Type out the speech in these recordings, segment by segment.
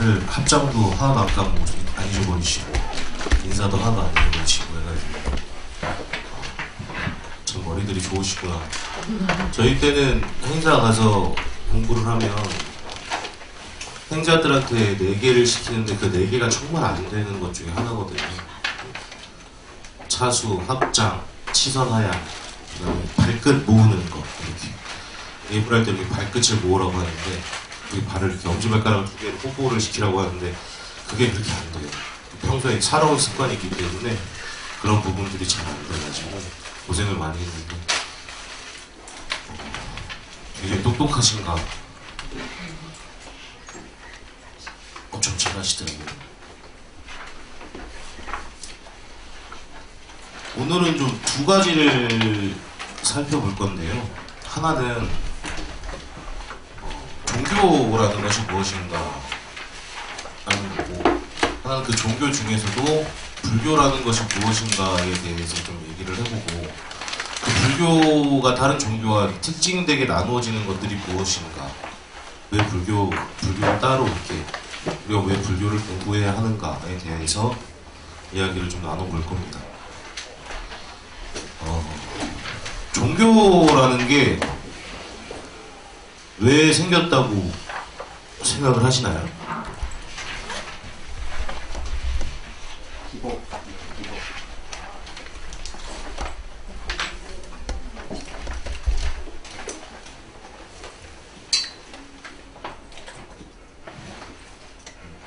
다들 합장도 하나도 안 까먹고 안 잊어버리시고 인사도 하나도 안 잊어버리시고 해가지고 참 머리들이 좋으시구나. 저희 때는 행사 가서 공부를 하면 행자들한테 4개를 시키는데 그 4개가 정말 안 되는 것 중에 하나거든요. 차수, 합장, 치선 하양, 그다음에 발끝 모으는 거. 이렇게 예불 할 때 이렇게 발끝을 모으라고 하는데 그 발을 이렇게 엄지발가락 2개를 뽀뽀를 시키라고 하는데 그게 그렇게 안 돼요. 평소에 살아온 습관이 있기 때문에 그런 부분들이 잘 안 돼가지고 고생을 많이 했는데 되게 똑똑하신가. 엄청 잘하시더라고요. 오늘은 좀 2가지를 살펴볼 건데요. 하나는 종교라는 것이 무엇인가 하는 거고, 하나는 그 종교 중에서도 불교라는 것이 무엇인가에 대해서 좀 얘기를 해보고, 그 불교가 다른 종교와 특징되게 나누어지는 것들이 무엇인가, 왜 불교가 따로 이렇게 우리가 왜 불교를 공부해야 하는가에 대해서 이야기를 좀 나눠볼 겁니다. 종교라는 게 왜 생겼다고 생각을 하시나요?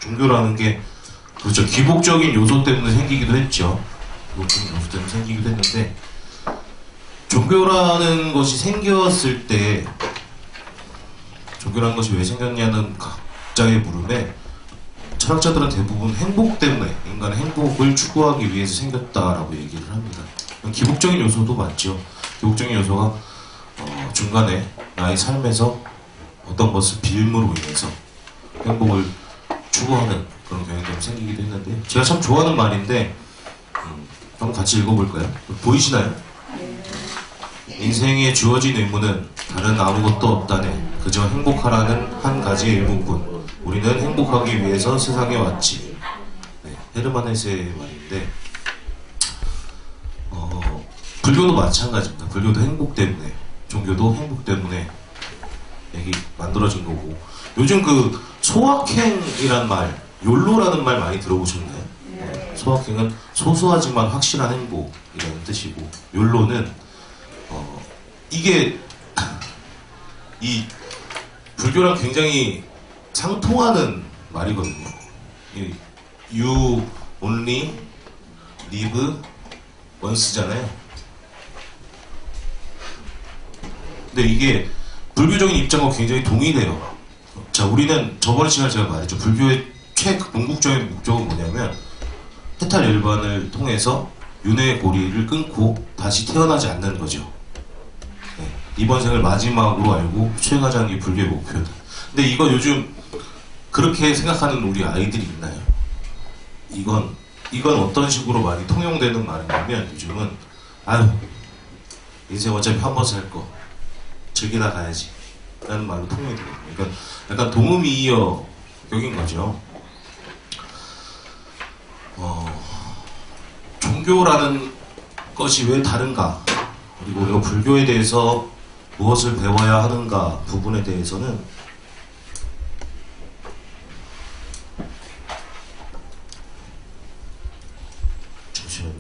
종교라는 게 그렇죠. 기복적인 요소 때문에 생기기도 했죠. 기복적인 요소 때문에 생기기도 했는데, 종교라는 것이 생겼을 때 종교라는 것이 왜 생겼냐는 각자의 물음에 철학자들은 대부분 행복 때문에, 인간의 행복을 추구하기 위해서 생겼다라고 얘기를 합니다. 기복적인 요소도 맞죠. 기복적인 요소가 중간에 나의 삶에서 어떤 것을 빌므로 인해서 행복을 추구하는 그런 경향이 좀 생기기도 했는데, 제가 참 좋아하는 말인데 한번 같이 읽어볼까요? 보이시나요? 인생에 주어진 의무는 다른 아무것도 없다네. 그저 행복하라는 한 가지의 의무뿐. 우리는 행복하기 위해서 세상에 왔지. 네, 헤르만 헤세의 말인데, 불교도 마찬가지입니다. 불교도 행복 때문에, 종교도 행복 때문에 여기 만들어진 거고, 요즘 그 소확행이란 말, 욜로라는 말 많이 들어보셨나요? 네, 소확행은 소소하지만 확실한 행복이라는 뜻이고, 욜로는 이게 이 불교랑 굉장히 상통하는 말이거든요. You only live once잖아요. 근데 이게 불교적인 입장과 굉장히 동의돼요. 자, 우리는 저번 시간에 제가 말했죠. 불교의 궁극적인 목적은 뭐냐면 해탈열반을 통해서 윤회의 고리를 끊고 다시 태어나지 않는 거죠. 네, 이번 생을 마지막으로 알고 수행하자는 게 불교의 목표다. 근데 이거 요즘 그렇게 생각하는 우리 아이들이 있나요? 이건 어떤 식으로 많이 통용되는 말이냐면, 요즘은 아유, 인생 어차피 한 번 살 거 즐기다 가야지 라는 말로 통용이 되거든요. 그러니까 약간 동음이어 격인 거죠. 종교라는 것이 왜 다른가, 그리고 우리가 불교에 대해서 무엇을 배워야 하는가 부분에 대해서는 잠시만요.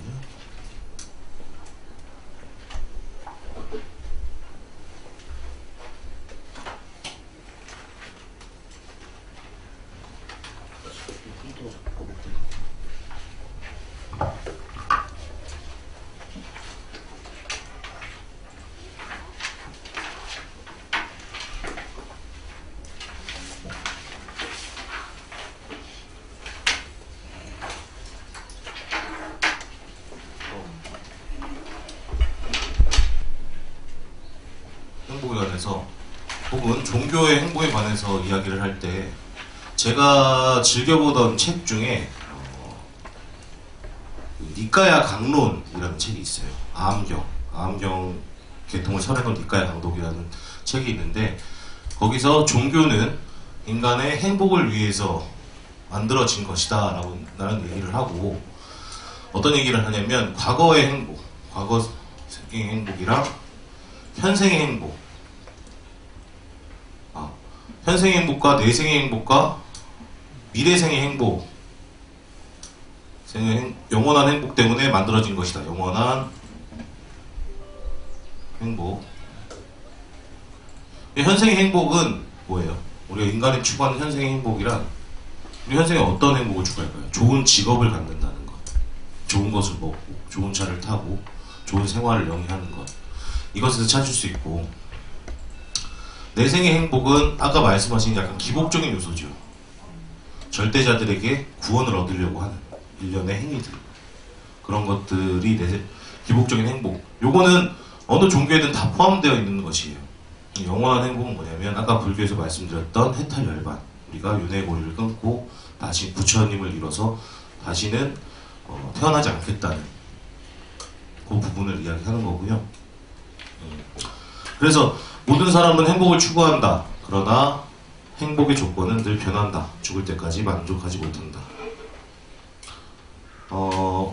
행복에 관해서, 혹은 종교의 행복에 관해서 이야기를 할 때 제가 즐겨보던 책 중에 니까야 강론이라는 책이 있어요. 아함경 계통을 설해놓은 니까야 강독이라는 책이 있는데, 거기서 종교는 인간의 행복을 위해서 만들어진 것이다 라는 얘기를 하고, 어떤 얘기를 하냐면 과거의 행복, 과거의 행복이랑 현생의 행복, 현생의 행복과 내생의 행복과 미래생의 행복, 영원한 행복 때문에 만들어진 것이다. 영원한 행복. 현생의 행복은 뭐예요? 우리가 인간이 추구하는 현생의 행복이란, 우리 현생에 어떤 행복을 추구할까요? 좋은 직업을 갖는다는 것, 좋은 것을 먹고, 좋은 차를 타고, 좋은 생활을 영위하는 것, 이것에서 찾을 수 있고, 내생의 행복은 아까 말씀하신 약간 기복적인 요소죠. 절대자들에게 구원을 얻으려고 하는 일련의 행위들, 그런 것들이 기복적인 행복. 요거는 어느 종교에든 다 포함되어 있는 것이에요. 영원한 행복은 뭐냐면 아까 불교에서 말씀드렸던 해탈열반, 우리가 윤회의 고리를 끊고 다시 부처님을 이뤄서 다시는 태어나지 않겠다는 그 부분을 이야기하는 거고요. 그래서 모든 사람은 행복을 추구한다. 그러나 행복의 조건은 늘 변한다. 죽을 때까지 만족하지 못한다.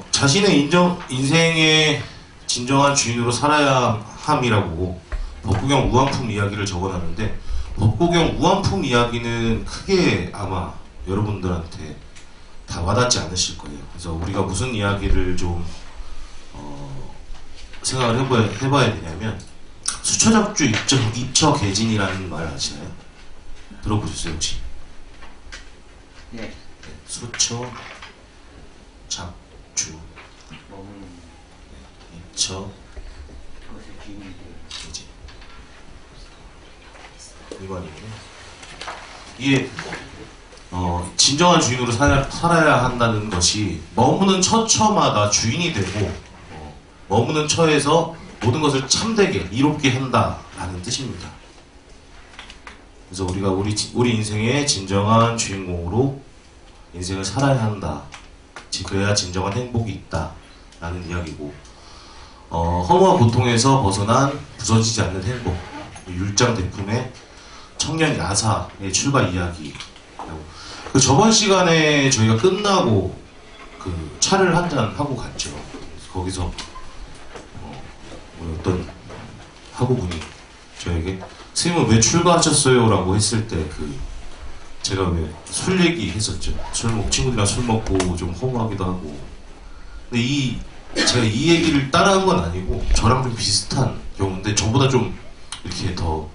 자신의 인생의 진정한 주인으로 살아야 함이라고 법구경 우한품 이야기를 적어놨는데, 법구경 우한품 이야기는 크게 아마 여러분들한테 다 와닿지 않으실 거예요. 그래서 우리가 무슨 이야기를 좀 생각을 해봐야 되냐면, 수처작주 입처개진이라는 말 아시나요? 들어보셨어요 혹시? 네. 수처 작주 입처 개진. 이관이에요. 이게 진정한 주인으로 살아야 한다는 것이 머무는 처처마다 주인이 되고, 머무는 처에서 모든 것을 참되게 이롭게 한다라는 뜻입니다. 그래서 우리가 우리 인생의 진정한 주인공으로 인생을 살아야 한다. 그래야 진정한 행복이 있다라는 이야기고, 허무와 고통에서 벗어난 부서지지 않는 행복, 율장대품의 청년 야사의 출발 이야기. 그 저번 시간에 저희가 끝나고 그 차를 한잔 하고 갔죠. 거기서 어떤 학우분이 저에게 선생님은 왜 출가하셨어요? 라고 했을 때 제가 왜 술 얘기 했었죠. 친구들이랑 술 먹고 좀 허무하기도 하고. 근데 제가 이 얘기를 따라한 건 아니고 저랑 좀 비슷한 경우인데, 저보다 좀 이렇게 더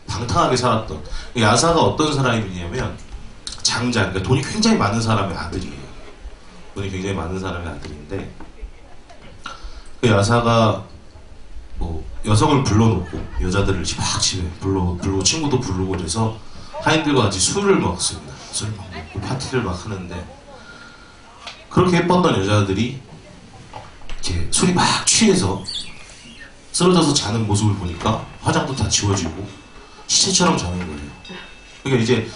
방탕하게 살았던 야사가 어떤 사람이냐면 장자, 그러니까 돈이 굉장히 많은 사람의 아들이에요. 돈이 굉장히 많은 사람의 아들인데, 그 야사가 여성을 불러놓고 여자들을 막 집에 부르고 친구도 부르고 그래서 하인들과 같이 술을 먹습니다. 술을 먹고 파티를 막 하는데, 그렇게 예뻤던 여자들이 이렇게 술이 막 취해서 쓰러져서 자는 모습을 보니까 화장도 다 지워지고 시체처럼 자는 거예요. 그러니까 이제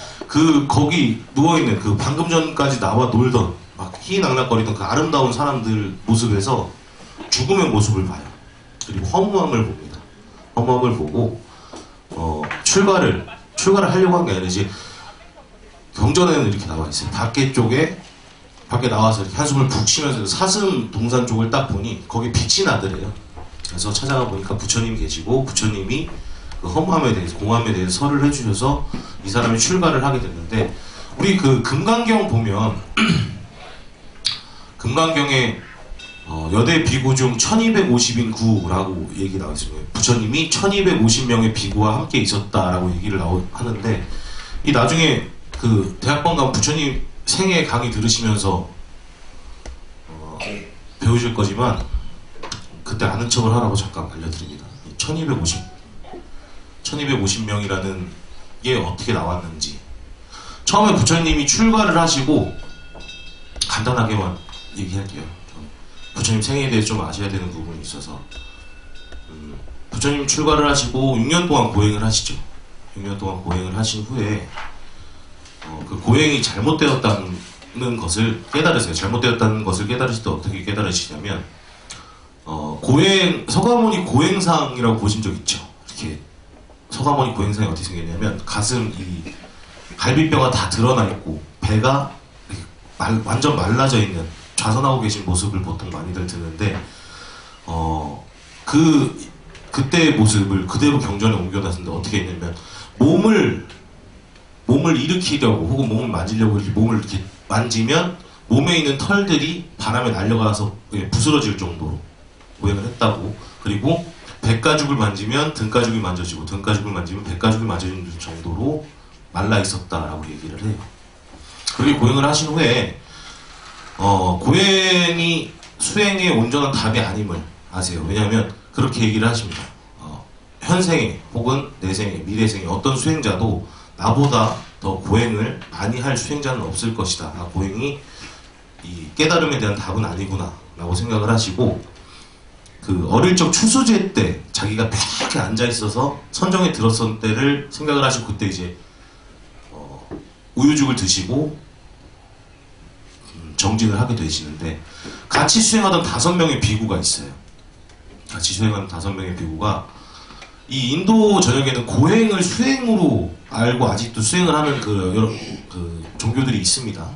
거기 누워있는 방금 전까지 나와 놀던 막 희희낙낙거리던 그 아름다운 사람들 모습에서 죽음의 모습을 봐요. 그리고 허무함을 봅니다. 허무함을 보고 출가를 하려고 한 게 아니라, 이제 경전에는 이렇게 나와 있어요. 밖에 나와서 이렇게 한숨을 푹 쉬면서 사슴 동산 쪽을 딱 보니 거기 빛이 나더래요. 그래서 찾아가 보니까 부처님 계시고, 부처님이 그 허무함에 대해서, 공함에 대해서 설을 해주셔서 이 사람이 출가를 하게 됐는데, 우리 금강경 보면 금강경에 여대 비구 중 1250인 구라고 얘기 나와 있습니다. 부처님이 1250명의 비구와 함께 있었다라고 얘기를 하는데, 이 나중에 대학원 가면 부처님 생애 강의 들으시면서 배우실 거지만, 그때 아는 척을 하라고 잠깐 알려드립니다. 1250명이라는 게 어떻게 나왔는지. 처음에 부처님이 출가를 하시고, 간단하게만 얘기할게요. 부처님 생애에 대해 좀 아셔야 되는 부분이 있어서, 부처님 출가를 하시고 6년 동안 고행을 하시죠. 6년 동안 고행을 하신 후에 그 고행이 잘못되었다는 것을 깨달으세요. 잘못되었다는 것을 깨달으실 때 어떻게 깨달으시냐면, 서가모니 고행상이라고 보신 적 있죠? 이렇게 서가모니 고행상이 어떻게 생겼냐면, 가슴 갈비뼈가 다 드러나 있고 배가 이렇게 완전 말라져 있는 좌선하고 계신 모습을 보통 많이들 드는데 그때의 모습을 그대로 경전에 옮겨놨는데 어떻게 했냐면 몸을 일으키려고 혹은 몸을 만지려고 이렇게 몸을 이렇게 만지면 몸에 있는 털들이 바람에 날려가서 부스러질 정도로 고행을 했다고. 그리고 백가죽을 만지면 등가죽이 만져지고 등가죽을 만지면 백가죽이 만져지는 정도로 말라 있었다라고 얘기를 해요. 그렇게 고행을 하신 후에 고행이 수행의 온전한 답이 아님을 아세요. 왜냐하면 그렇게 얘기를 하십니다. 현생에 혹은 내생에 미래생에 어떤 수행자도 나보다 더 고행을 많이 할 수행자는 없을 것이다. 고행이 이 깨달음에 대한 답은 아니구나 라고 생각을 하시고, 그 어릴 적 추수제 때 자기가 벽에 앉아 있어서 선정에 들었을 때를 생각을 하시고, 그때 이제 우유죽을 드시고 정진을 하게 되시는데, 같이 수행하던 5명의 비구가 있어요. 같이 수행하는 5명의 비구가 이 인도 전역에는 고행을 수행으로 알고 아직도 수행을 하는 여러 종교들이 있습니다.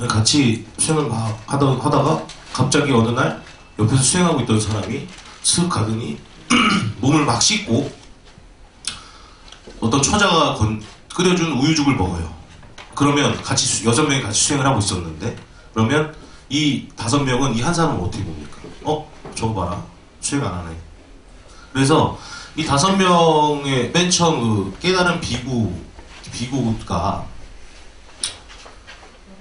같이 수행을 막 하다가 갑자기 어느 날 옆에서 수행하고 있던 사람이 슥 가더니 몸을 막 씻고 어떤 처자가 끓여준 우유죽을 먹어요. 그러면 6명이 같이 수행을 하고 있었는데, 그러면 이 5명은 이 한 사람을 어떻게 봅니까? 저거 봐라, 수행 안 하네. 그래서 이 5명의 맨 처음 깨달은 비구가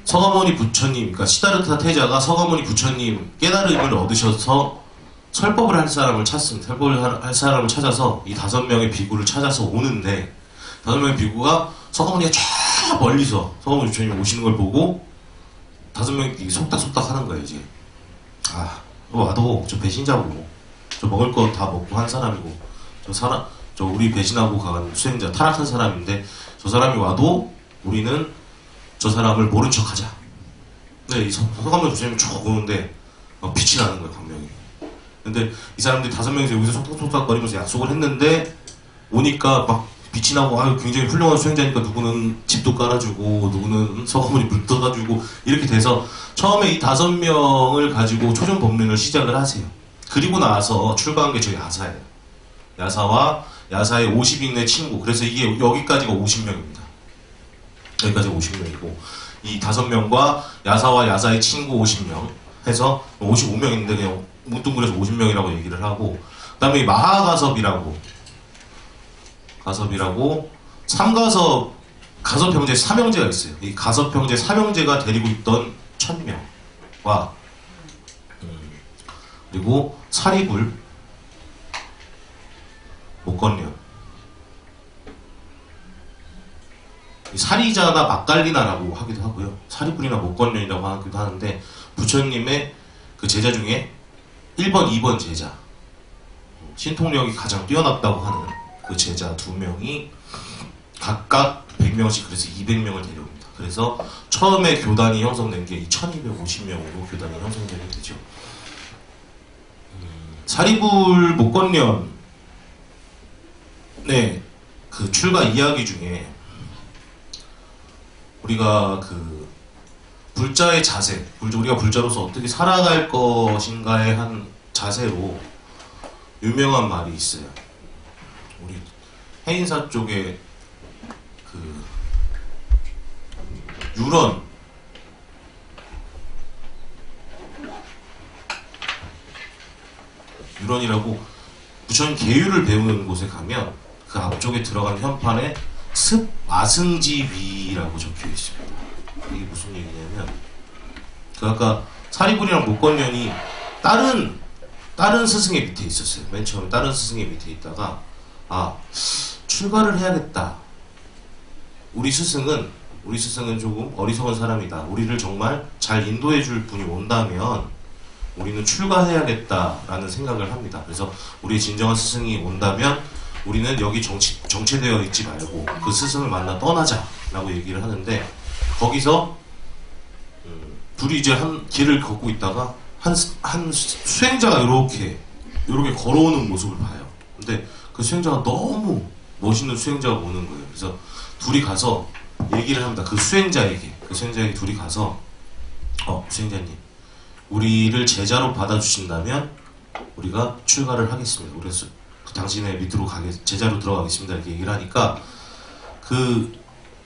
서가모니 부처님, 그러니까 시다르타 태자가 서가모니 부처님 깨달음을 얻으셔서 설법을 할 사람을 찾습니다. 설법을 할 사람을 찾아서 이 5명의 비구를 찾아서 오는데, 5명의 비구가 서가모니가 쫙 멀리서 서가모니 부처님 오시는 걸 보고 5명이 속닥속닥 하는 거예요. 이제 와도 저 배신자고, 저 먹을 거 다 먹고 한 사람이고, 저 우리 배신하고 간 수행자, 타락한 사람인데 저 사람이 와도 우리는 저 사람을 모른 척 하자. 네, 이 서가모니 부처님이 쭉 오는데 빛이 나는 거예요, 광명이. 근데 이 사람들이 5명이서 여기서 속닥속닥 거리면서 약속을 했는데, 오니까 막 빛이 나고 굉장히 훌륭한 수행자니까 누구는 집도 깔아주고 누구는 서가모니 물 떠다주고 이렇게 돼서 처음에 이 5명을 가지고 초전법륜을 시작을 하세요. 그리고 나서 출가한 게 저희 야사예요. 야사와 야사의 50인의 친구. 그래서 이게 여기까지가 50명입니다. 여기까지가 50명이고, 이 5명과 야사와 야사의 친구 50명 해서 55명인데 그냥 뭉뚱그려서 50명이라고 얘기를 하고, 그 다음에 이 마하가섭이라고 가섭형제 삼형제가 있어요. 이 가섭형제 삼형제가 데리고 있던 1000명과 그리고 사리불, 목건련, 사리자나 막갈리나라고 하기도 하고요. 사리불이나 목건련이라고 하기도 하는데, 부처님의 그 제자 중에 1번, 2번 제자, 신통력이 가장 뛰어났다고 하는 그 제자 2명이 각각 100명씩, 그래서 200명을 데려옵니다. 그래서 처음에 교단이 형성된 게 1250명으로 교단이 형성되게 되죠. 사리불 목건련의 그 출가 이야기 중에 우리가 그 불자의 자세, 우리가 불자로서 어떻게 살아갈 것인가의 한 자세로 유명한 말이 있어요. 우리 해인사 쪽에 그 유런이라고 부처님 계율을 배우는 곳에 가면 그 앞쪽에 들어가는 현판에 습아승지위라고 적혀 있습니다. 이게 무슨 얘기냐면, 그 아까 사리불이랑 목건련이 다른 스승의 밑에 있었어요. 맨 처음에 다른 스승의 밑에 있다가 출가를 해야겠다. 우리 스승은 조금 어리석은 사람이다. 우리를 정말 잘 인도해 줄 분이 온다면 우리는 출가해야겠다라는 생각을 합니다. 그래서 우리의 진정한 스승이 온다면 우리는 여기 정체되어 있지 말고 그 스승을 만나 떠나자라고 얘기를 하는데, 거기서 둘이 이제 한 길을 걷고 있다가 한 수행자가 이렇게 걸어오는 모습을 봐요. 근데 그 수행자가 너무 멋있는 수행자가 오는 거예요. 그래서 둘이 가서 얘기를 합니다. 그 수행자에게, 그 수행자에게 둘이 가서 수행자님, 우리를 제자로 받아주신다면 우리가 출가를 하겠습니다. 그래서 당신의 밑으로 제자로 들어가겠습니다. 이렇게 얘기를 하니까 그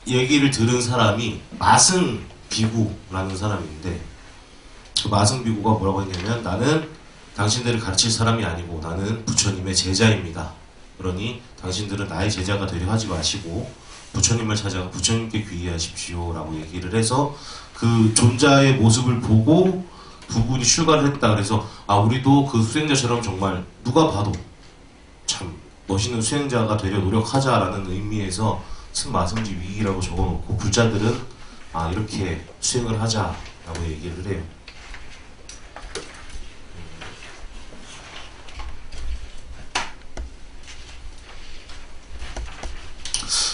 얘기를 들은 사람이 마승 비구라는 사람인데, 그 마승 비구가 뭐라고 했냐면, 나는 당신들을 가르칠 사람이 아니고 나는 부처님의 제자입니다. 그러니 당신들은 나의 제자가 되려 하지 마시고 부처님을 찾아가 부처님께 귀의하십시오 라고 얘기를 해서, 그 존자의 모습을 보고 두 분이 출가를 했다. 그래서 우리도 그 수행자처럼 정말 누가 봐도 참 멋있는 수행자가 되려 노력하자라는 의미에서 승마승지 위기라고 적어놓고, 불자들은 이렇게 수행을 하자라고 얘기를 해요.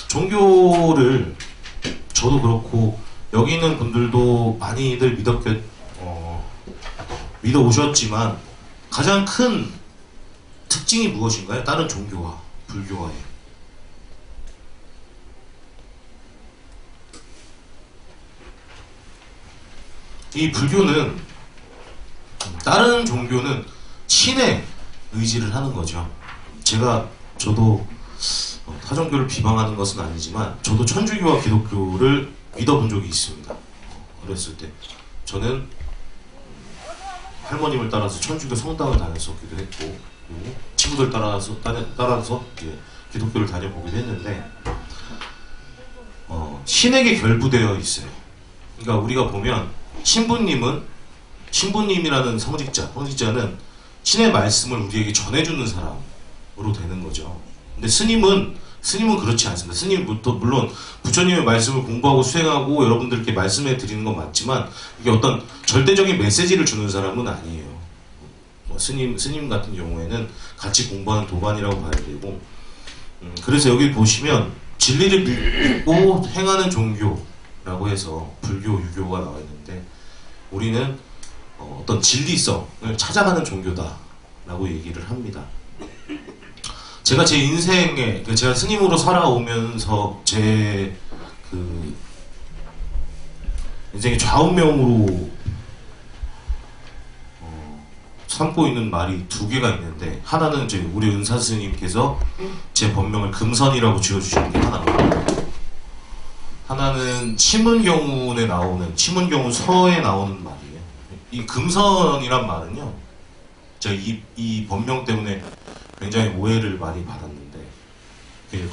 종교를 저도 그렇고 여기 있는 분들도 많이들 믿어 오셨지만, 가장 큰 특징이 무엇인가요? 다른 종교와 불교와의. 이 불교는, 다른 종교는 신의 의지를 하는 거죠. 저도 타종교를 비방하는 것은 아니지만 저도 천주교와 기독교를 믿어본 적이 있습니다. 어렸을 때 저는 할머님을 따라서 천주교 성당을 다녔었기도 했고, 친구들 따라서 기독교를 다녀보기도 했는데, 신에게 결부되어 있어요. 그러니까 우리가 보면 신부님이라는 성직자는 신의 말씀을 우리에게 전해주는 사람으로 되는 거죠. 근데 스님은 그렇지 않습니다. 스님은 물론 부처님의 말씀을 공부하고 수행하고 여러분들께 말씀해 드리는 건 맞지만, 이게 어떤 절대적인 메시지를 주는 사람은 아니에요. 스님 같은 경우에는 같이 공부하는 도반이라고 봐야 되고, 그래서 여기 보시면 진리를 믿고 행하는 종교라고 해서 불교, 유교가 나와 있는데, 우리는 어떤 진리성을 찾아가는 종교다라고 얘기를 합니다. 제가 제 인생에, 제가 스님으로 살아오면서 제 인생의 좌우명으로 삼고 있는 말이 두 개가 있는데, 하나는 우리 은사 스님께서 제 본명을 금선이라고 지어주시는 게 하나고, 하나는 치문경운에 나오는, 치문경운서에 나오는 말이에요. 이 금선이란 말은요, 제가 이 본명 때문에 굉장히 오해를 많이 받았는데,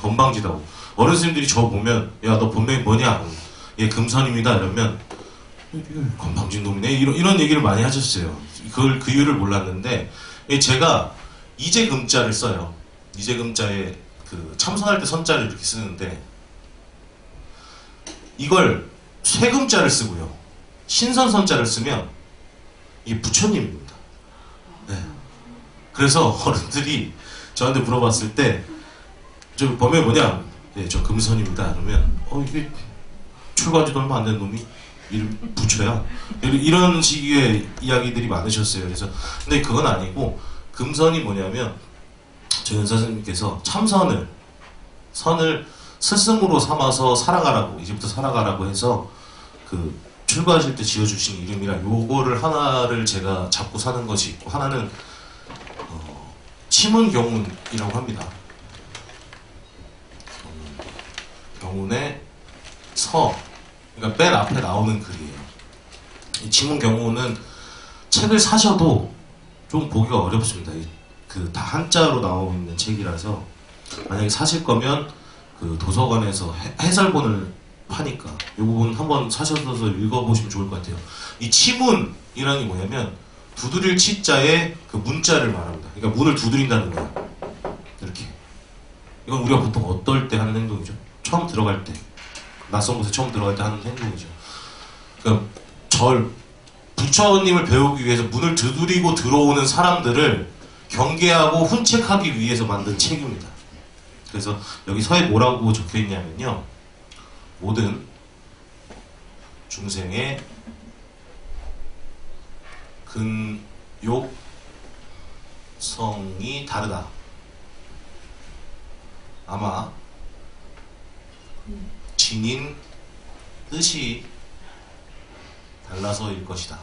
건방지다고. 어른스님들이 저 보면, 야, 너 본명이 뭐냐? 얘 금선입니다. 이러면, 건방진 놈이네. 이런 얘기를 많이 하셨어요. 그 이유를 몰랐는데, 제가 이제금자를 써요. 이제금자에 참선할 때 선자를 이렇게 쓰는데, 이걸 쇠금자를 쓰고요. 신선선자를 쓰면, 이게 부처님입니다. 네. 그래서 어른들이 저한테 물어봤을 때, 저 범명이 뭐냐? 네, 저 금선입니다. 그러면 이게 출가한 지도 얼마 안 된 놈이 이름 부처야? 이런 식의 이야기들이 많으셨어요. 그래서 근데 그건 아니고, 금선이 뭐냐면 저희 은사 스님께서 참선을 스승으로 삼아서 살아가라고, 이제부터 살아가라고 해서 출가하실 때 지어주신 이름이라, 요거를 하나를 제가 잡고 사는 것이 있고, 하나는 치문경운이라고 합니다. 경운의 서, 그러니까 맨 앞에 나오는 글이에요. 이 치문경운은 책을 사셔도 좀 보기가 어렵습니다. 다 한자로 나오고 있는 책이라서, 만약에 사실 거면 도서관에서 해설본을 파니까 이 부분 한번 사셔서 읽어보시면 좋을 것 같아요. 이 치문이라는 게 뭐냐면, 두드릴 치자에 문자를 말합니다. 그러니까 문을 두드린다는 거야. 이렇게. 이건 우리가 보통 어떨 때 하는 행동이죠? 처음 들어갈 때, 낯선 곳에 처음 들어갈 때 하는 행동이죠. 그러니까 부처님을 배우기 위해서 문을 두드리고 들어오는 사람들을 경계하고 훈책하기 위해서 만든 책입니다. 그래서 여기 서에 뭐라고 적혀 있냐면요, 모든 중생의 근욕성이 다르다. 아마 진인 뜻이 달라서일 것이다.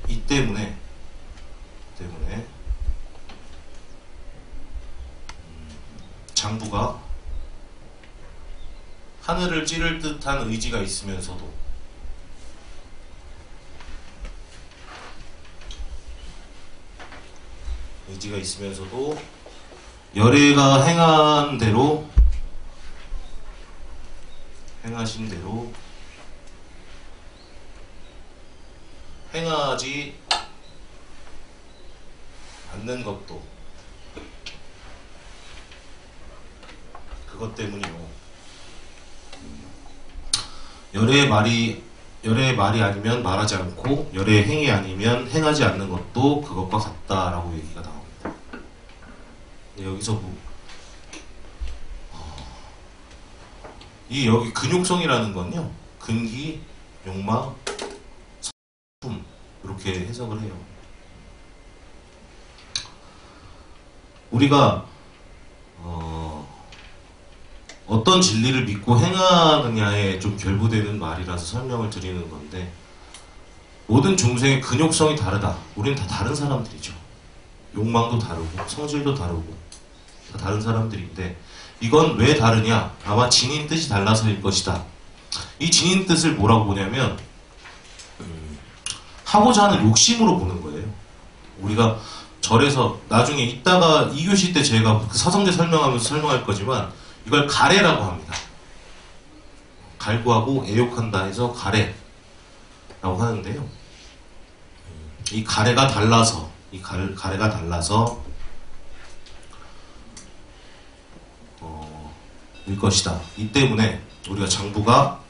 이 때문에 장부가 하늘을 찌를 듯한 의지가 있으면서도 열애가 행하신 대로 행하지 않는 것도 그것 때문이요. 열애의 말이 아니면 말하지 않고 열애의 행위 아니면 행하지 않는 것도 그것과 같다라고 얘기가 나옵니다. 여기서 이 여기 근육성이라는 건요, 근기, 욕망, 성품 이렇게 해석을 해요. 우리가 어떤 진리를 믿고 행하느냐에 좀 결부되는 말이라서 설명을 드리는 건데, 모든 중생의 근육성이 다르다. 우리는 다 다른 사람들이죠. 욕망도 다르고 성질도 다르고 다 다른 사람들인데, 이건 왜 다르냐? 아마 진인 뜻이 달라서일 것이다. 이 진인 뜻을 뭐라고 보냐면 하고자 하는 욕심으로 보는 거예요. 우리가 절에서 나중에 이따가 2교시 때 제가 그 사성제 설명하면서 설명할 거지만 이걸 가래라고 합니다. 갈구하고 애욕한다 해서 가래라고 하는데요. 이 가래가 달라서 일 것이다. 이 때문에 우리가 장부가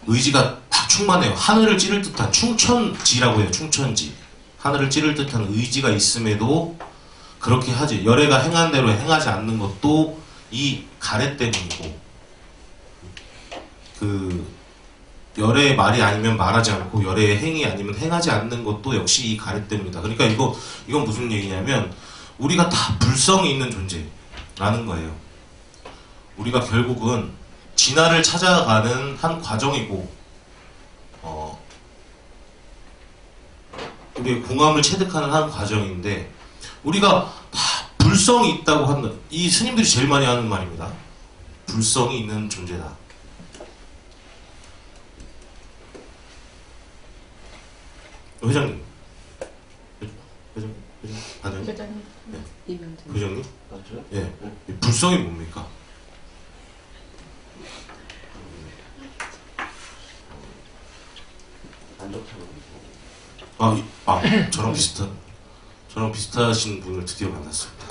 의지가 딱 충만해요. 하늘을 찌를 듯한 충천지라고 해요. 충천지. 하늘을 찌를 듯한 의지가 있음에도 그렇게 하지. 열애가 행한 대로 행하지 않는 것도 이 가래 때문이고, 그 열애의 말이 아니면 말하지 않고 열애의 행위 아니면 행하지 않는 것도 역시 이 가래 때문이다. 그러니까 이건 무슨 얘기냐면 우리가 다 불성이 있는 존재라는 거예요. 우리가 결국은 진화를 찾아가는 한 과정이고, 우리의 공함을 체득하는 한 과정인데, 우리가 다 불성이 있다고 하는, 이 스님들이 제일 많이 하는 말입니다. 불성이 있는 존재다. 회장님. 회장님. 네. 이명준. 회장님? 맞죠? 예. 이 불성이 뭡니까? 안 좋다고. 저랑 비슷하신 분을 드디어 만났습니다.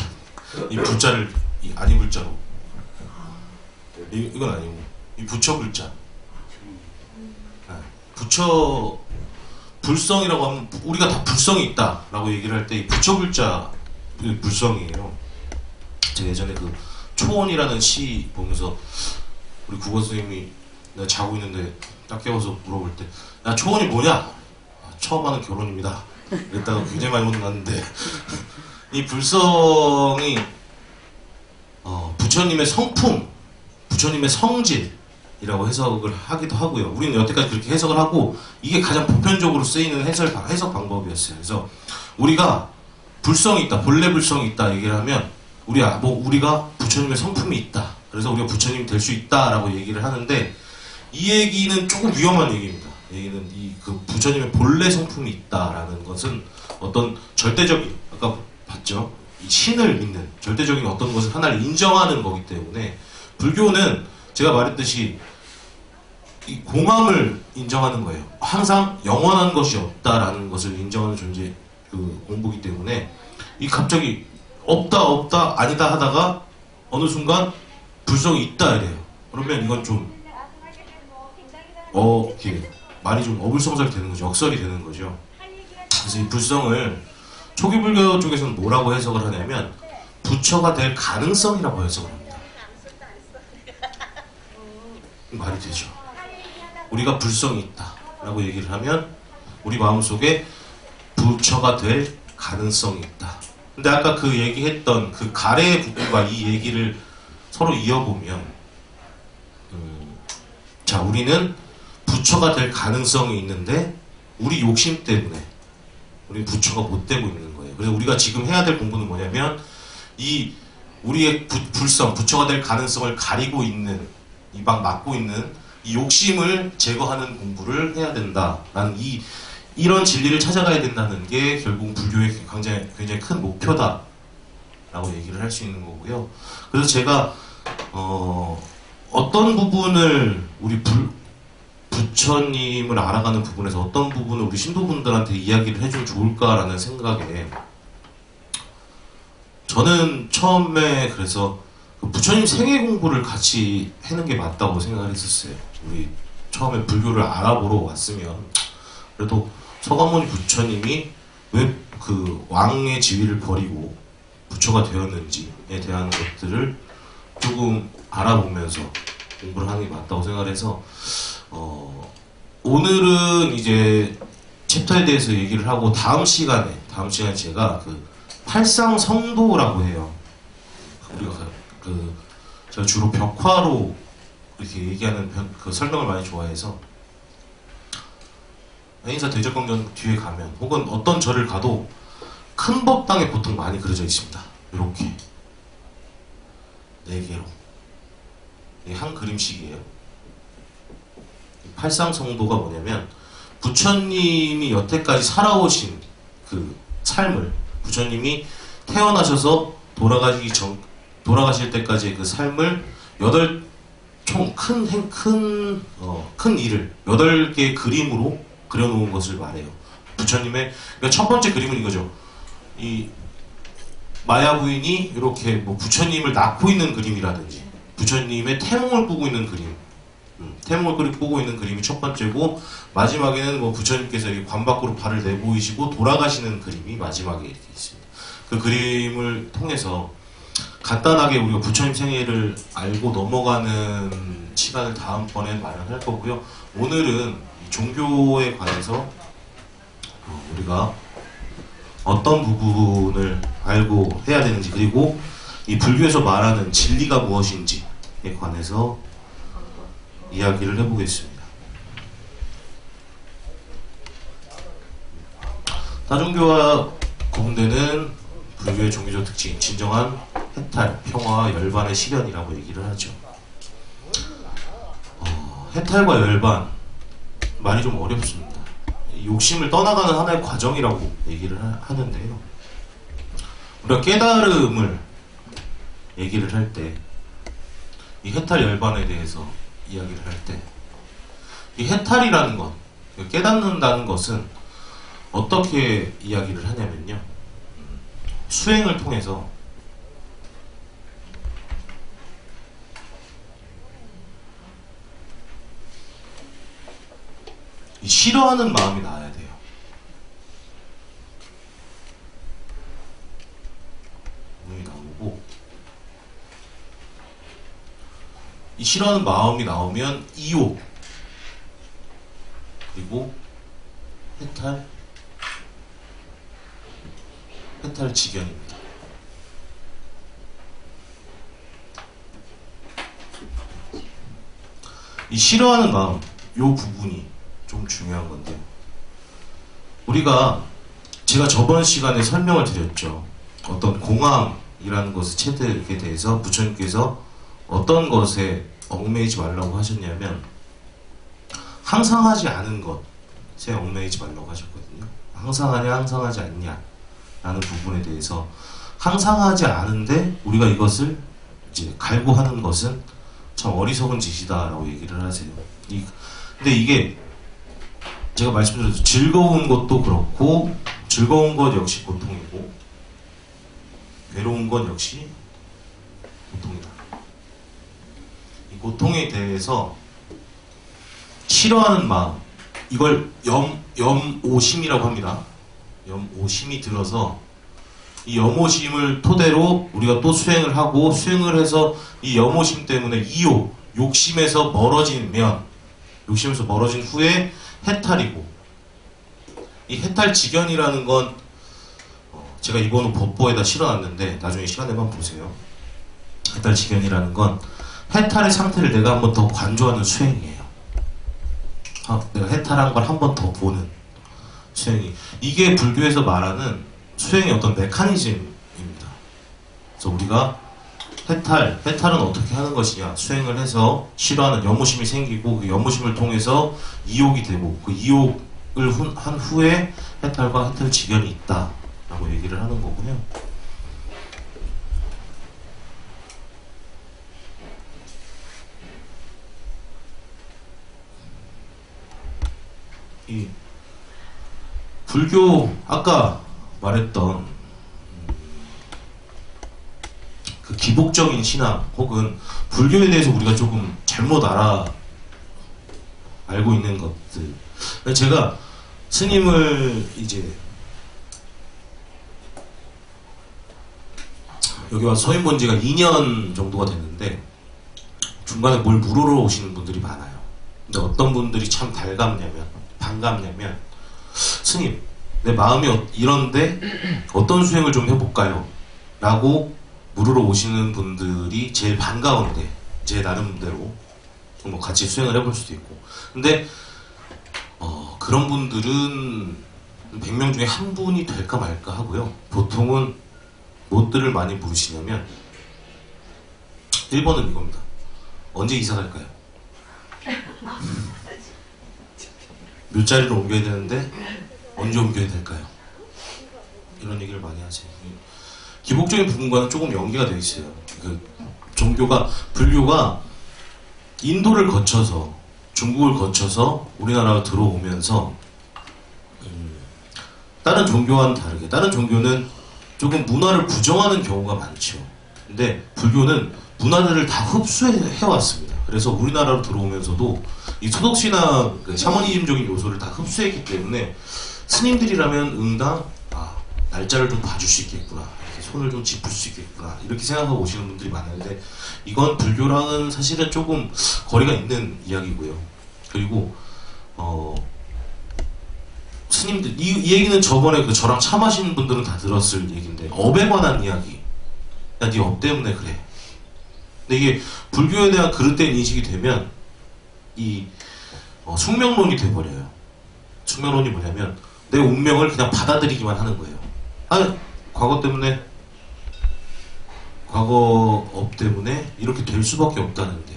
이 불자를 이 아니 불자로. 이건 아니고 이 부처 불자. 네. 부처 불성이라고 하면 우리가 다 불성이 있다라고 얘기를 할 때 이 부처 불자 불성이에요. 제가 예전에 그 초원이라는 시 보면서 우리 국어 선생님이 내가 자고 있는데 딱 깨워서 물어볼 때, 야 초원이 뭐냐? 처음 하는 결혼입니다. 이랬다가 굉장히 많이 혼났는데 이 불성이 부처님의 성품, 부처님의 성질이라고 해석을 하기도 하고요. 우리는 여태까지 그렇게 해석을 하고 이게 가장 보편적으로 쓰이는 해석 방법이었어요. 그래서 우리가 불성이 있다, 본래 불성이 있다 얘기를 하면 우리가 부처님의 성품이 있다. 그래서 우리가 부처님이 될 수 있다라고 얘기를 하는데, 이 얘기는 조금 위험한 얘기입니다. 얘기는 그 부처님의 본래 성품이 있다라는 것은 어떤 절대적인, 아까 봤죠? 이 신을 믿는 절대적인 어떤 것을 하나를 인정하는 거기 때문에, 불교는 제가 말했듯이 이 공함을 인정하는 거예요. 항상 영원한 것이 없다라는 것을 인정하는 존재, 그 공부기 때문에 이 갑자기 없다 아니다 하다가 어느 순간 불성이 있다 이래요. 그러면 이건 좀 이렇게 말이 좀 어불성설이 되는 거죠. 역설이 되는 거죠. 그래서 이 불성을 초기 불교 쪽에서는 뭐라고 해석을 하냐면 부처가 될 가능성이라고 해석을 합니다. 말이 되죠. 우리가 불성이 있다라고 얘기를 하면 우리 마음속에 부처가 될 가능성이 있다. 근데 아까 그 얘기했던 그 가래의 부분과 이 얘기를 서로 이어보면 자, 우리는 부처가 될 가능성이 있는데 우리 욕심 때문에 우리 부처가 못 되고 있는 거예요. 그래서 우리가 지금 해야 될 공부는 뭐냐면 이 우리의 불성, 부처가 될 가능성을 가리고 있는 이 막 막고 있는 이 욕심을 제거하는 공부를 해야 된다라는 이런 진리를 찾아가야 된다는 게 결국 불교의 굉장히 큰 목표다라고 얘기를 할 수 있는 거고요. 그래서 제가 어떤 부분을 우리 부처님을 알아가는 부분에서 어떤 부분을 우리 신도분들한테 이야기를 해주면 좋을까라는 생각에 저는 처음에 그래서 부처님 생애 공부를 같이 하는 게 맞다고 생각을 했었어요. 우리 처음에 불교를 알아보러 왔으면 그래도 서가모니 부처님이 왜 그 왕의 지위를 버리고 부처가 되었는지에 대한 것들을 조금 알아보면서 공부를 하는 게 맞다고 생각을 해서 오늘은 이제 챕터에 대해서 얘기를 하고 다음 시간에 제가 그 팔상성도라고 해요. 우리가 제가 주로 벽화로 이렇게 얘기하는 그 설명을 많이 좋아해서 인사 대적광전 뒤에 가면 혹은 어떤 절을 가도 큰 법당에 보통 많이 그려져 있습니다. 이렇게 4개로 한 그림씩이에요. 팔상성도가 뭐냐면 부처님이 여태까지 살아오신 그 삶을 부처님이 태어나셔서 돌아가실 때까지의 그 삶을 총 큰 일을 8개의 그림으로 그려놓은 것을 말해요. 부처님의 그러니까 첫 번째 그림은 이거죠. 이 마야 부인이 이렇게 뭐 부처님을 낳고 있는 그림이라든지 부처님의 태몽을 꾸고 있는 그림, 태몽을 꾸고 있는 그림이 첫 번째고 마지막에는 뭐 부처님께서 이렇게 관 밖으로 발을 내보이시고 돌아가시는 그림이 마지막에 이렇게 있습니다. 그 그림을 통해서 간단하게 우리가 부처님 생애를 알고 넘어가는 시간을 다음번에 마련할 거고요. 오늘은 종교에 관해서 우리가 어떤 부분을 알고 해야 되는지 그리고 이 불교에서 말하는 진리가 무엇인지에 관해서 이야기를 해보겠습니다. 다종교와 공대는 불교의 종교적 특징, 진정한 해탈, 평화와 열반의 실현이라고 얘기를 하죠. 해탈과 열반 말이 좀 어렵습니다. 욕심을 떠나가는 하나의 과정이라고 얘기를 하는데요. 우리가 깨달음을 얘기를 할 때 이 해탈 열반에 대해서 이야기를 할 때 이 해탈이라는 것, 깨닫는다는 것은 어떻게 이야기를 하냐면요. 수행을 통해서 싫어하는 마음이 나야 돼요. 마음이 나오고 이 싫어하는 마음이 나오면 이욕 그리고 해탈 직연입니다. 이 싫어하는 마음, 요 부분이 좀 중요한 건데요. 제가 저번 시간에 설명을 드렸죠. 어떤 공황이라는 것의 체득에 대해서 부처님께서 어떤 것에 얽매이지 말라고 하셨냐면 항상 하지 않은 것에 얽매이지 말라고 하셨거든요. 항상 하냐 항상 하지 않냐 라는 부분에 대해서 항상 하지 않은데 우리가 이것을 이제 갈구하는 것은 참 어리석은 짓이다 라고 얘기를 하세요. 근데 이게 제가 말씀드렸죠. 즐거운 것도 그렇고 즐거운 것 역시 고통이고 괴로운 것 역시 고통이다. 이 고통에 대해서 싫어하는 마음, 이걸 염오심이라고 합니다. 염오심이 들어서 이 염오심을 토대로 우리가 또 수행을 하고 수행을 해서 이 염오심 때문에 이욕, 욕심에서 멀어진 후에 해탈이고 이 해탈 직연이라는 건 제가 이거는 법보에다 실어놨는데 나중에 시간 되면 보세요. 해탈지견이라는 건 해탈의 상태를 내가 한번 더 관조하는 수행이에요. 내가 해탈한 걸 한 번 더 보는 수행이. 이게 불교에서 말하는 수행의 어떤 메커니즘입니다. 그래서 우리가 해탈은 어떻게 하는 것이냐. 수행을 해서 싫어하는 염무심이 생기고 그 염무심을 통해서 이욕이 되고 그 이욕을 한 후에 해탈과 해탈지견이 있다 라고 얘기를 하는 거고요. 이 불교 아까 말했던 그 기복적인 신앙 혹은 불교에 대해서 우리가 조금 잘못 알고 있는 것들. 제가 스님을 이제 여기 와서 서인 본 지가 2년 정도가 됐는데 중간에 뭘 물으러 오시는 분들이 많아요. 근데 어떤 분들이 참 반갑냐면 스님 내 마음이 이런데 어떤 수행을 좀 해볼까요? 라고 물으러 오시는 분들이 제일 반가운데 제 나름대로 뭐 같이 수행을 해볼 수도 있고. 근데 그런 분들은 100명 중에 한 분이 될까 말까 하고요. 보통은 무엇들을 많이 물으시냐면 1번은 이겁니다. 언제 이사 갈까요? 몇 자리를 옮겨야 되는데 언제 옮겨야 될까요? 이런 얘기를 많이 하세요. 기복적인 부분과는 조금 연계가 되어 있어요. 불교가 인도를 거쳐서 중국을 거쳐서 우리나라로 들어오면서 다른 종교와는 다르게 다른 종교는 조금 문화를 부정하는 경우가 많죠. 근데 불교는 문화들을 다 흡수해왔습니다. 그래서 우리나라로 들어오면서도 이 소독신앙, 샤머니즘적인 요소를 다 흡수했기 때문에 스님들이라면 응당 날짜를 좀 봐줄 수 있겠구나, 이렇게 손을 좀 짚을 수 있겠구나 이렇게 생각하고 오시는 분들이 많은데 이건 불교랑은 사실은 조금 거리가 있는 이야기고요. 그리고 스님들 이 얘기는 저번에 저랑 차 마시는 분들은 다 들었을 얘기인데 업에 관한 이야기. 야, 네 업 때문에 그래. 근데 이게 불교에 대한 그릇된 인식이 되면 이 숙명론이 돼버려요. 숙명론이 뭐냐면 내 운명을 그냥 받아들이기만 하는 거예요. 과거 때문에 과거 업 때문에 이렇게 될 수밖에 없다는데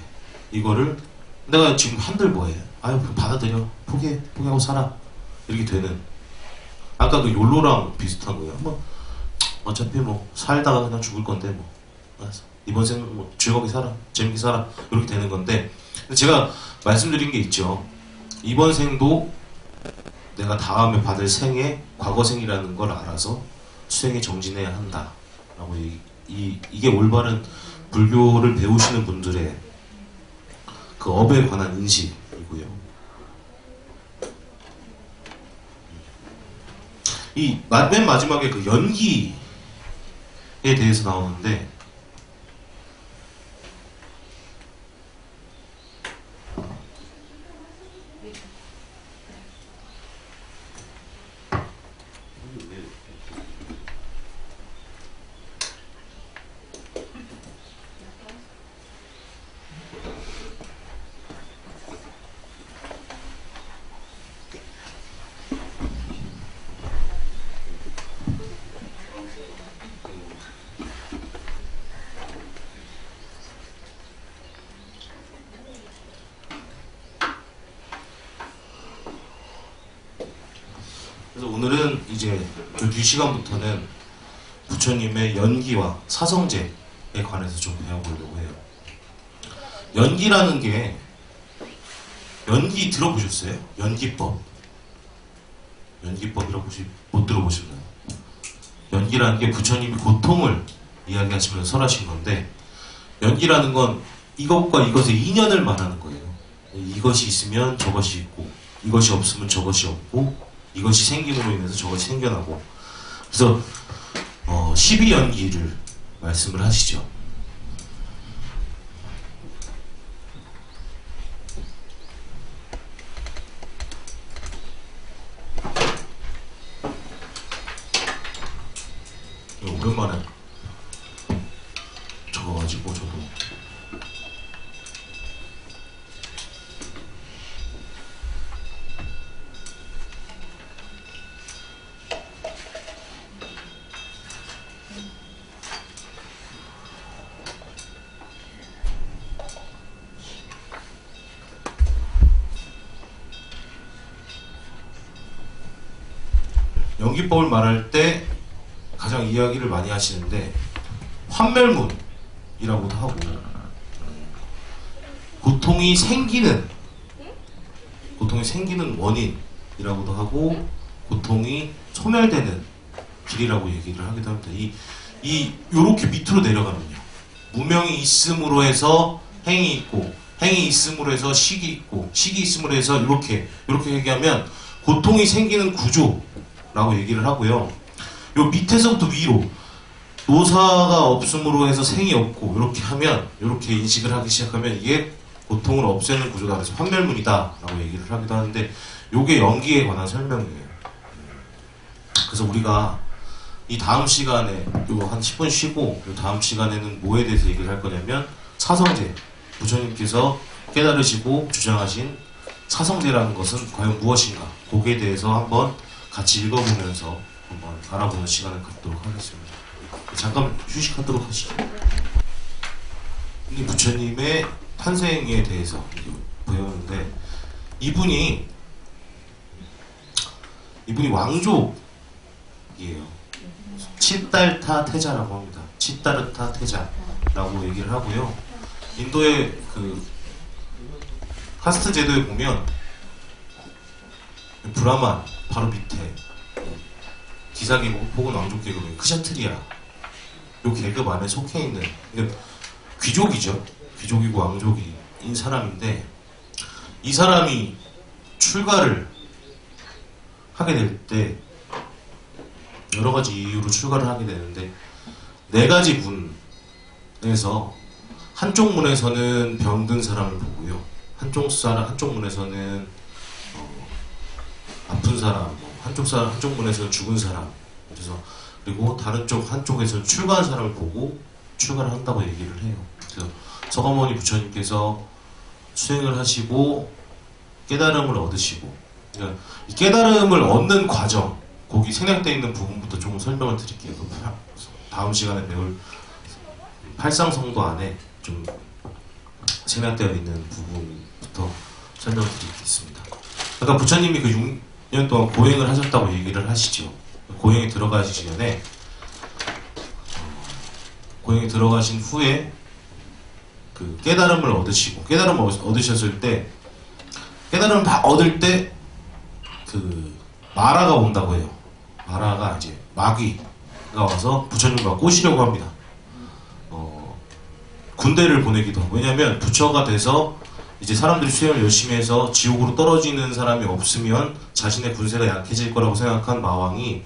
이거를 내가 지금 한들 뭐해? 그럼 받아들여. 포기하고 살아. 이렇게 되는. 아까 그 욜로랑 비슷한 거예요. 어차피 살다가 그냥 죽을 건데 이번 생 즐겁게 살아. 재밌게 살아. 이렇게 되는 건데 근데 제가 말씀드린 게 있죠. 이번 생도 내가 다음에 받을 생의 과거생이라는 걸 알아서 수행에 정진해야 한다 라고 이게 올바른 불교를 배우시는 분들의 그 업에 관한 인식이고요. 이 맨 마지막에 그 연기에 대해서 나오는데 그래서 오늘은 이제 이 시간부터는 부처님의 연기와 사성제에 관해서 좀 배워보려고 해요. 연기라는 게 연기 들어보셨어요? 연기법? 연기법이라고 혹시 못 들어보셨나요? 연기라는 게 부처님이 고통을 이야기하시면서 설하신 건데 연기라는 건 이것과 이것의 인연을 말하는 거예요. 이것이 있으면 저것이 있고 이것이 없으면 저것이 없고 이것이 생김으로 인해서 저것이 생겨나고 그래서 12연기를 말씀을 하시죠. 오랜만에 저거 있어가지고 저도 연기법을 말할 때 가장 이야기를 많이 하시는데 환멸문이라고도 하고 고통이 생기는 원인이라고도 하고 고통이 소멸되는 길이라고 얘기를 하기도 합니다. 요렇게 밑으로 내려가면요, 무명이 있음으로 해서 행이 있고, 행이 있음으로 해서 식이 있고, 식이 있음으로 해서 이렇게 얘기하면 고통이 생기는 구조라고 얘기를 하고요. 요 밑에서부터 위로 노사가 없음으로 해서 생이 없고, 이렇게 하면, 이렇게 인식을 하기 시작하면 이게 고통을 없애는 구조다. 그래서 환멸문이다 라고 얘기를 하기도 하는데, 요게 연기에 관한 설명이에요. 그래서 우리가 이 다음 시간에 요 한 10분 쉬고, 요 다음 시간에는 뭐에 대해서 얘기를 할 거냐면 사성제, 부처님께서 깨달으시고 주장하신 사성제라는 것은 과연 무엇인가, 거기에 대해서 한번 같이 읽어보면서 한번 알아보는 시간을 갖도록 하겠습니다. 잠깐 휴식하도록 하시죠. 이 부처님의 탄생에 대해서 배웠는데, 이분이 왕족이에요. 치달타 태자라고 합니다. 치다르타 태자라고 얘기를 하고요. 인도의 그 카스트 제도에 보면 브라만 바로 밑에 기사계급 혹은 왕족계급의 크샤트리아 요 계급 안에 속해 있는, 그러니까 귀족이죠. 귀족이고 왕족인 사람인데, 이 사람이 출가를 하게 될 때 여러 가지 이유로 출가를 하게 되는데, 네 가지 문에서 한쪽 문에서는 병든 사람을 보고요, 한쪽 문에서는 아픈 사람, 한쪽 문에서는 죽은 사람, 그래서 그리고 다른 한쪽에서는 출가한 사람을 보고 출가를 한다고 얘기를 해요. 그래서 서가모니 부처님께서 수행을 하시고 깨달음을 얻으시고, 그러니까 이 깨달음을 얻는 과정, 거기 생략되어 있는 부분부터 조금 설명을 드릴게요. 다음 시간에 배울 팔상성도 안에 좀 생략되어 있는 부분부터 설명을 드리겠습니다. 아까 부처님이 그 6년 동안 고행을 하셨다고 얘기를 하시죠. 고행에 들어가시기 전에, 고행에 들어가신 후에 그 깨달음을 얻으시고, 깨달음을 얻으셨을 때, 깨달음을 다 얻을 때 그 마라가 온다고 해요. 마라가 이제 마귀가 와서 부처님과 꼬시려고 합니다. 군대를 보내기도 하고, 왜냐하면 부처가 돼서 이제 사람들이 수행을 열심히 해서 지옥으로 떨어지는 사람이 없으면 자신의 군세가 약해질 거라고 생각한 마왕이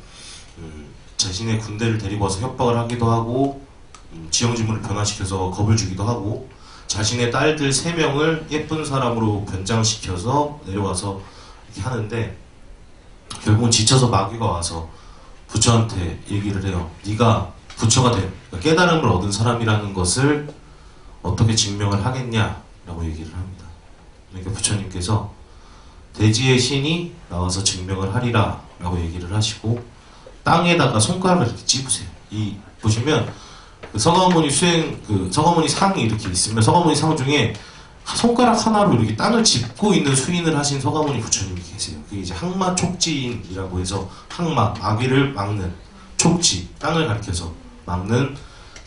자신의 군대를 데리고 와서 협박을 하기도 하고, 지형지물을 변화시켜서 겁을 주기도 하고, 자신의 딸들 3명을 예쁜 사람으로 변장시켜서 내려와서 이렇게 하는데, 결국은 지쳐서 마귀가 와서 부처한테 얘기를 해요. 네가 부처가 된, 깨달음을 얻은 사람이라는 것을 어떻게 증명을 하겠냐라고 얘기를 합니다. 그러니까 부처님께서 대지의 신이 나와서 증명을 하리라 라고 얘기를 하시고, 땅에다가 손가락을 이렇게 찝으세요. 보시면 그 서가모니 서가모니 상이 이렇게 있으면 서가모니 상 중에 손가락 하나로 이렇게 땅을 짚고 있는 수인을 하신 서가모니 부처님이 계세요. 그게 이제 항마 촉지인이라고 해서, 항마, 마귀를 막는, 촉지, 땅을 가리켜서 막는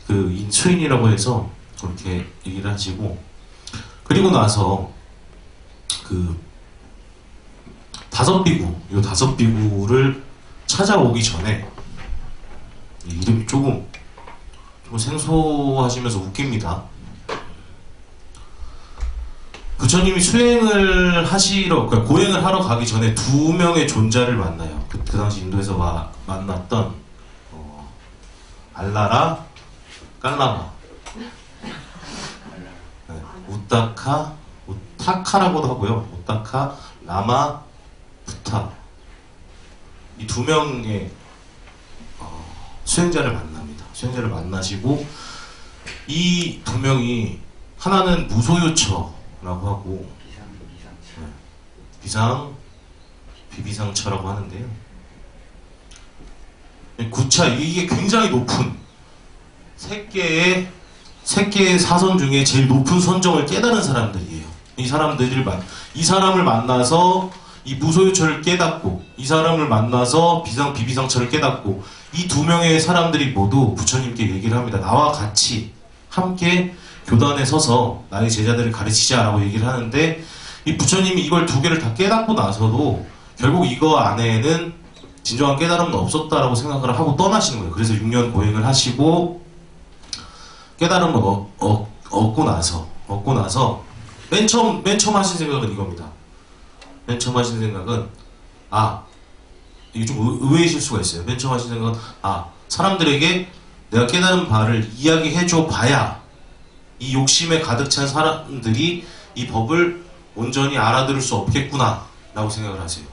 그 수인이라고 해서 그렇게 얘기를 하시고, 그리고 나서 그 다섯 비구를 찾아오기 전에, 이름이 조금 생소하시면서 웃깁니다. 부처님이 수행을 그러니까 고행을 하러 가기 전에 2명의 존자를 만나요. 그 당시 인도에서 만났던 알라라, 깔라마, 네, 우타카라고도 하고요. 우타카, 라마, 부타, 이 2명의 수행자를 만납니다. 수행자를 만나시고, 이 두 명이 하나는 무소유처라고 하고 비상, 비비상처라고 하는데요. 구차 이게 굉장히 높은 세 개의 사선 중에 제일 높은 선정을 깨달은 사람들이에요. 이 사람을 만나서 이 무소유처를 깨닫고 이 사람을 만나서 비상 비비상처를 깨닫고 이 두 명의 사람들이 모두 부처님께 얘기를 합니다. 나와 같이 함께 교단에 서서 나의 제자들을 가르치자라고 얘기를 하는데 이 부처님이 이걸 두 개를 다 깨닫고 나서도 결국 이거 안에는 진정한 깨달음은 없었다라고 생각을 하고 떠나시는 거예요. 그래서 6년 고행을 하시고 깨달음을 얻고 나서 맨 처음 하신 생각은 이겁니다. 맨 처음 하신 생각은 이게 좀 의외이실 수가 있어요. 맨 처음 하신 생각은 사람들에게 내가 깨달은 바를 이야기해줘 봐야 이 욕심에 가득 찬 사람들이 이 법을 온전히 알아들을 수 없겠구나 라고 생각을 하세요.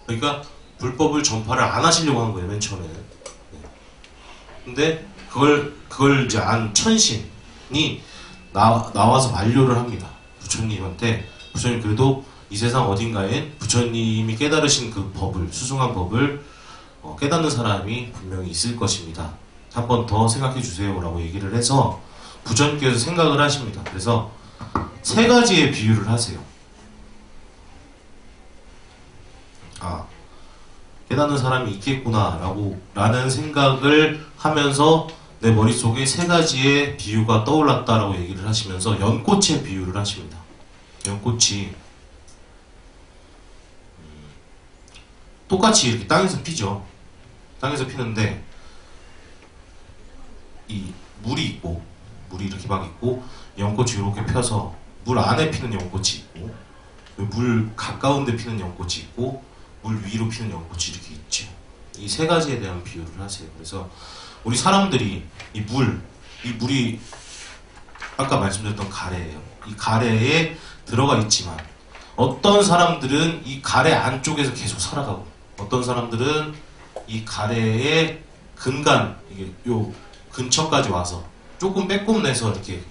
그러니까 불법을 전파를 안 하시려고 한 거예요. 맨 처음에는. 근데 그걸 이제 안 천신이 나와서 만료를 합니다. 부처님한테. 부처님 그래도 이 세상 어딘가에 부처님이 깨달으신 그 법을, 수승한 법을 깨닫는 사람이 분명히 있을 것입니다. 한 번 더 생각해 주세요 라고 얘기를 해서 부처님께서 생각을 하십니다. 그래서 세 가지의 비유를 하세요. 깨닫는 사람이 있겠구나 라는 생각을 하면서 내 머릿속에 세 가지의 비유가 떠올랐다라고 얘기를 하시면서 연꽃의 비유를 하십니다. 연꽃이 똑같이 이렇게 땅에서 피죠. 땅에서 피는데 이 물이 이렇게 막 있고 연꽃이 이렇게 펴서 물 안에 피는 연꽃이 있고 물 가까운 데 피는 연꽃이 있고 물 위로 피는 연꽃이 이렇게 있죠. 이 세 가지에 대한 비유를 하세요. 그래서 우리 사람들이 이 물이 아까 말씀드렸던 가래예요. 이 가래에 들어가 있지만 어떤 사람들은 이 가래 안쪽에서 계속 살아가고 어떤 사람들은 이 가래의 근간 이게 요 근처까지 와서 조금 빼꼼내서 이렇게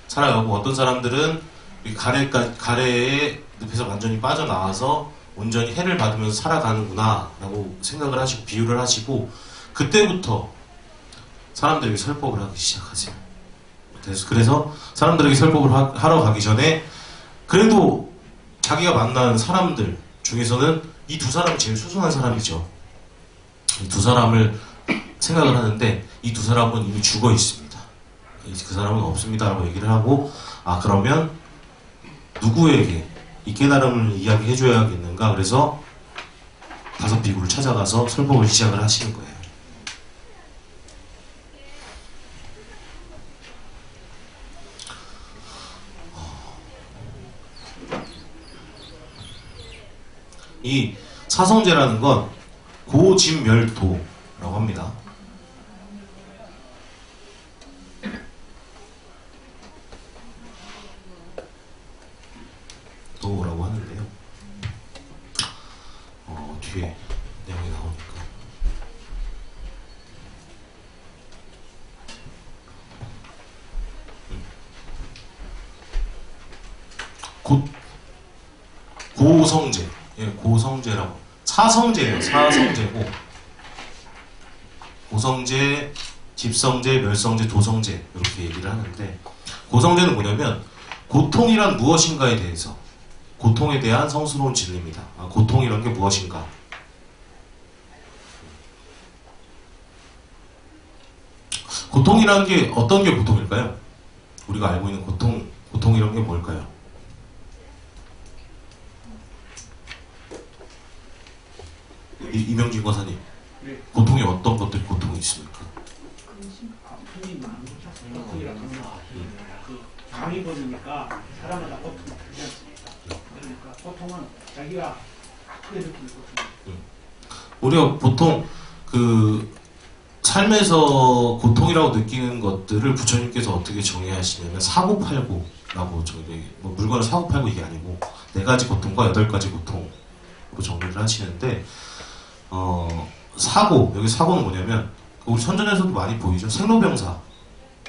살아가고 어떤 사람들은 이 가래의 늪에서 완전히 빠져나와서 온전히 해를 받으면서 살아가는구나 라고 생각을 하시고 비유를 하시고 그때부터 사람들에게 설법을 하기 시작하세요. 그래서 사람들에게 설법을 하러 가기 전에 그래도 자기가 만난 사람들 중에서는 이 두 사람이 제일 수순한 사람이죠. 이 두 사람을 생각을 하는데 이 두 사람은 이미 죽어 있습니다. 그 사람은 없습니다 라고 얘기를 하고 그러면 누구에게 이 깨달음을 이야기해 줘야겠는가. 그래서 다섯 비구를 찾아가서 설법을 시작을 하시는 거예요. 이 사성제라는 건 고진멸도라고 합니다. 도라고 하는데요. 뒤에 내용이 나오니까. 고성제. 예, 고성제라고. 사성제예요. 사성제고. 고성제, 집성제, 멸성제, 도성제 이렇게 얘기를 하는데 고성제는 뭐냐면 고통이란 무엇인가에 대해서 고통에 대한 성스러운 진리입니다. 고통이란 게 무엇인가? 고통이란 게 어떤 게 고통일까요? 우리가 알고 있는 고통이란 게 뭘까요? 이명진 과사님, 네. 고통이 어떤 것들이 고통이 있습니까? 아픔이 많은 고통이라는 건 감이 버리니까 사람마다 고통이 다르지 않습니까? 그러니까 고통은 자기가 아프게 느끼는 고통. 우리가 보통 그 삶에서 고통이라고 느끼는 것들을 부처님께서 어떻게 정의하시냐면 사고팔고라고 물건을 사고팔고 이게 아니고 4가지 고통과 8가지 고통으로 정리를 하시는데 사고, 여기 사고는 뭐냐면 우리 선전에서도 많이 보이죠. 생로병사.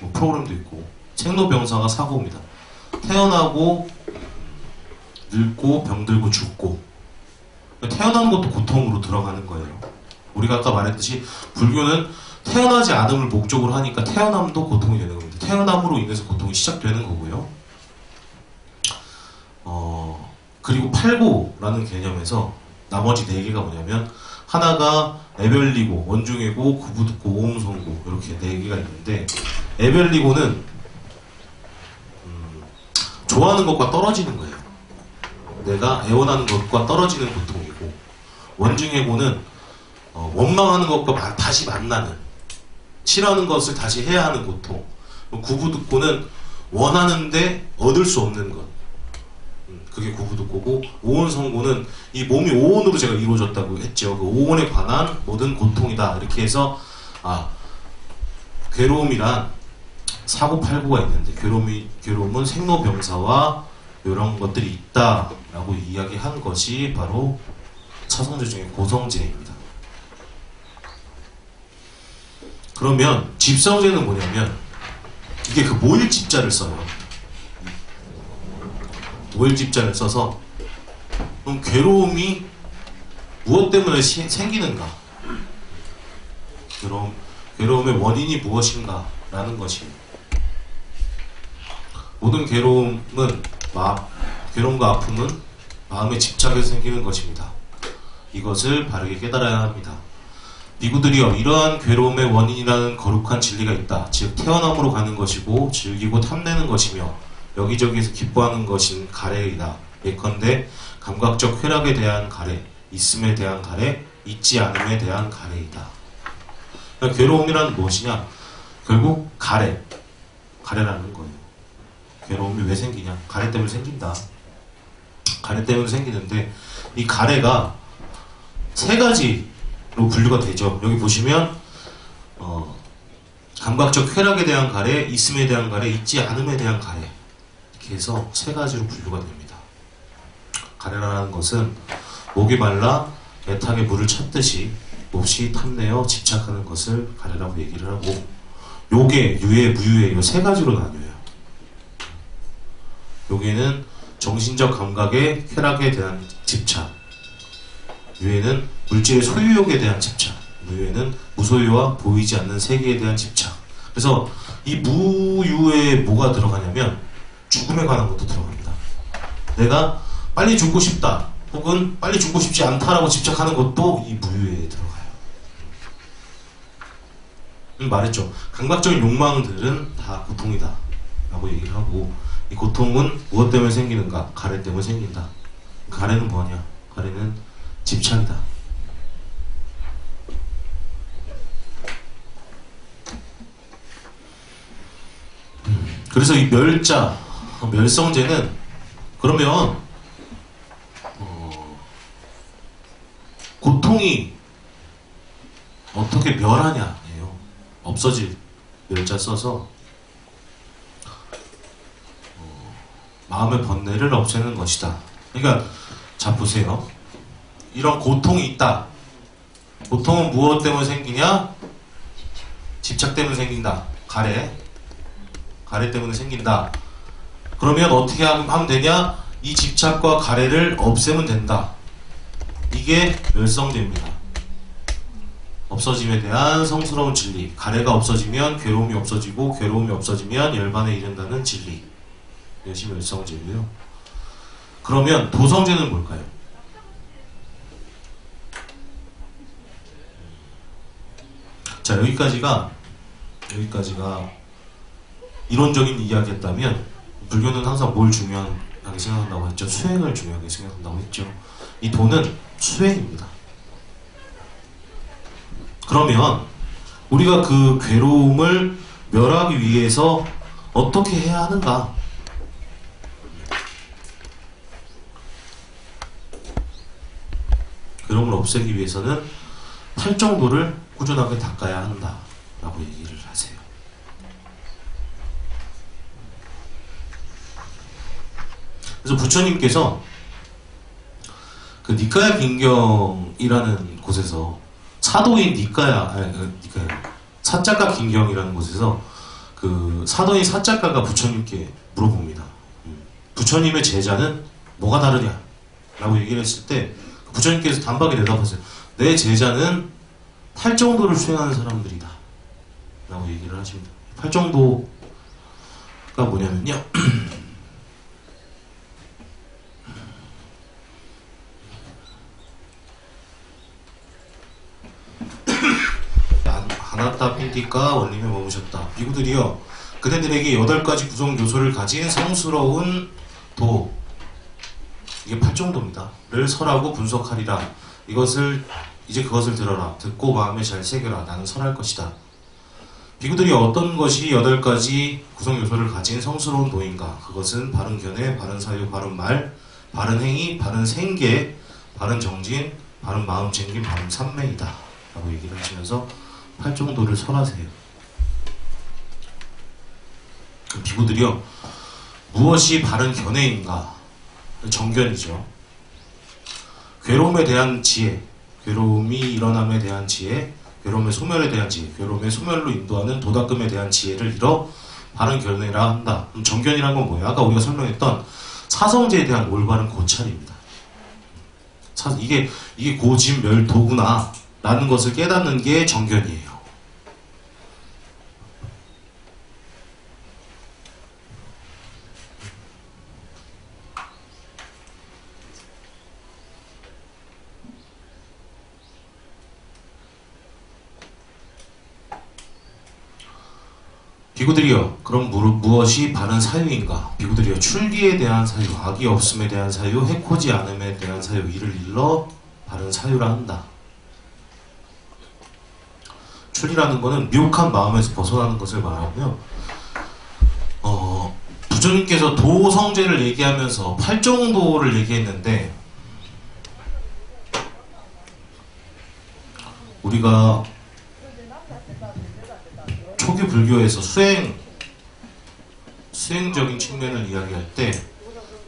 뭐 프로그램도 있고 생로병사가 사고입니다. 태어나고 늙고 병들고 죽고 태어나는 것도 고통으로 들어가는 거예요. 우리가 아까 말했듯이 불교는 태어나지 않음을 목적으로 하니까 태어남도 고통이 되는 겁니다. 태어남으로 인해서 고통이 시작되는 거고요. 그리고 팔고라는 개념에서 나머지 4개가 뭐냐면 하나가 애별리고, 원중애고, 구부듣고, 오음성고 이렇게 4개가 있는데 애별리고는 좋아하는 것과 떨어지는 거예요. 내가 애원하는 것과 떨어지는 고통이고 원중애고는 원망하는 것과 다시 만나는 싫어하는 것을 다시 해야 하는 고통. 구부듣고는 원하는데 얻을 수 없는 것. 그게 구부듣고고 오온성고는 이 몸이 오온으로 제가 이루어졌다고 했죠. 그 오온에 관한 모든 고통이다. 이렇게 해서 괴로움이란 사고팔고가 있는데 괴로움은 생로병사와 이런 것들이 있다라고 이야기한 것이 바로 차성제 중에 고성제입니다. 그러면 집성제는 뭐냐면 이게 그 모일집자를 써요. 모일집자를 써서 그럼 괴로움이 무엇 때문에 생기는가? 괴로움의 원인이 무엇인가? 라는 것이 모든 괴로움과 아픔은 마음의 집착에서 생기는 것입니다. 이것을 바르게 깨달아야 합니다. 비구들이여, 이러한 괴로움의 원인이라는 거룩한 진리가 있다. 즉 태어남으로 가는 것이고 즐기고 탐내는 것이며 여기저기에서 기뻐하는 것인 가래이다. 예컨대 감각적 쾌락에 대한 가래, 있음에 대한 가래, 있지 않음에 대한 가래이다. 그러니까 괴로움이란 무엇이냐? 결국 가래라는 거예요. 괴로움이 왜 생기냐? 가래 때문에 생긴다. 가래 때문에 생기는데 이 가래가 3가지로 분류가 되죠. 여기 보시면 감각적 쾌락에 대한 가래, 있음에 대한 가래, 있지 않음에 대한 가래, 이렇게 해서 3가지로 분류가 됩니다. 가래라는 것은 목이 말라 애탕에 물을 찾듯이 몹시 탐내어 집착하는 것을 가래라고 얘기를 하고, 요계, 유예, 무유예, 이 3가지로 나뉘어요. 요계는 정신적 감각의 쾌락에 대한 집착, 유예는 물질의 소유욕에 대한 집착, 무유예는 무소유와 보이지 않는 세계에 대한 집착. 그래서 이 무유에 뭐가 들어가냐면 죽음에 관한 것도 들어갑니다. 내가 빨리 죽고 싶다 혹은 빨리 죽고 싶지 않다라고 집착하는 것도 이 무유에 들어가요. 말했죠. 감각적인 욕망들은 다 고통이다 라고 얘기를 하고, 이 고통은 무엇 때문에 생기는가? 가래 때문에 생긴다. 가래는 뭐냐? 가래는 집착이다. 그래서 이 멸성제는 그러면 고통이 어떻게 멸하냐예요. 없어질 멸자 써서 마음의 번뇌를 없애는 것이다. 그러니까 자 보세요. 이런 고통이 있다. 고통은 무엇 때문에 생기냐? 집착 때문에 생긴다. 가래 때문에 생긴다. 그러면 어떻게 하면 되냐? 이 집착과 가래를 없애면 된다. 이게 멸성제입니다. 없어짐에 대한 성스러운 진리. 가래가 없어지면 괴로움이 없어지고, 괴로움이 없어지면 열반에 이른다는 진리. 이것이 멸성제고요. 그러면 도성제는 뭘까요? 자, 여기까지가 이론적인 이야기였다면, 불교는 항상 뭘 중요하게 생각한다고 했죠? 수행을 중요하게 생각한다고 했죠. 이 도는 수행입니다. 그러면 우리가 그 괴로움을 멸하기 위해서 어떻게 해야 하는가? 괴로움을 없애기 위해서는 팔정도를 꾸준하게 닦아야 한다라고 얘기를 하세요. 그래서 부처님께서 그 니카야 긴경이라는 곳에서 사도인 사자가 긴경이라는 곳에서 그 그 사더니 사작가가 부처님께 물어봅니다. 부처님의 제자는 뭐가 다르냐? 라고 얘기를 했을 때 부처님께서 단박에 대답하세요. 내 제자는 팔정도를 수행하는 사람들이다. 라고 얘기를 하십니다. 팔정도가 뭐냐면요. 아나타 핀티카 원림에 머무셨다. 비구들이여 그대들에게 8가지 구성 요소를 가진 성스러운 도, 이게 팔정도입니다. 를 설하고 분석하리라. 이제 그것을 들어라. 듣고 마음에 잘 새겨라. 나는 설할 것이다. 비구들이 어떤 것이 8가지 구성 요소를 가진 성스러운 도인가? 그것은 바른 견해, 바른 사유, 바른 말, 바른 행위, 바른 생계, 바른 정진, 바른 마음 챙김, 바른 삼매이다. 라고 얘기를 하시면서 팔정도를 설하세요. 그 비구들이요, 무엇이 바른 견해인가? 정견이죠. 괴로움에 대한 지혜, 괴로움이 일어남에 대한 지혜, 괴로움의 소멸에 대한 지혜, 괴로움의 소멸로 인도하는 도닦음에 대한 지혜를 이뤄 바른 견해라 한다. 그럼 정견이란 건 뭐예요? 아까 우리가 설명했던 사성제에 대한 올바른 고찰입니다. 이게 고진멸도구나 라는 것을 깨닫는 게 정견이에요. 비구들이여, 그럼 무엇이 바른 사유인가? 비구들이여, 출기에 대한 사유, 악이 없음에 대한 사유, 해코지 않음에 대한 사유, 이를 일러 바른 사유라 한다. 출이라는 것은 미혹한 마음에서 벗어나는 것을 말하고요. 부처님께서 도성제를 얘기하면서 팔정도를 얘기했는데, 우리가 초기 불교에서 수행적인 측면을 이야기할 때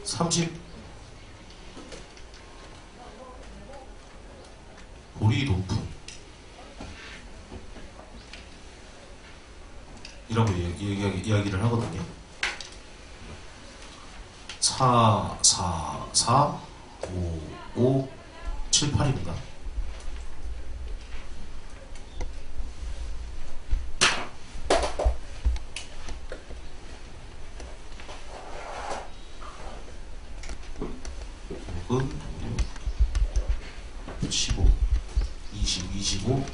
30보리 높음 이라고 이야기를 하거든요. 4, 4, 4, 5, 5, 7, 8입니다. 혹은 15, 20, 25,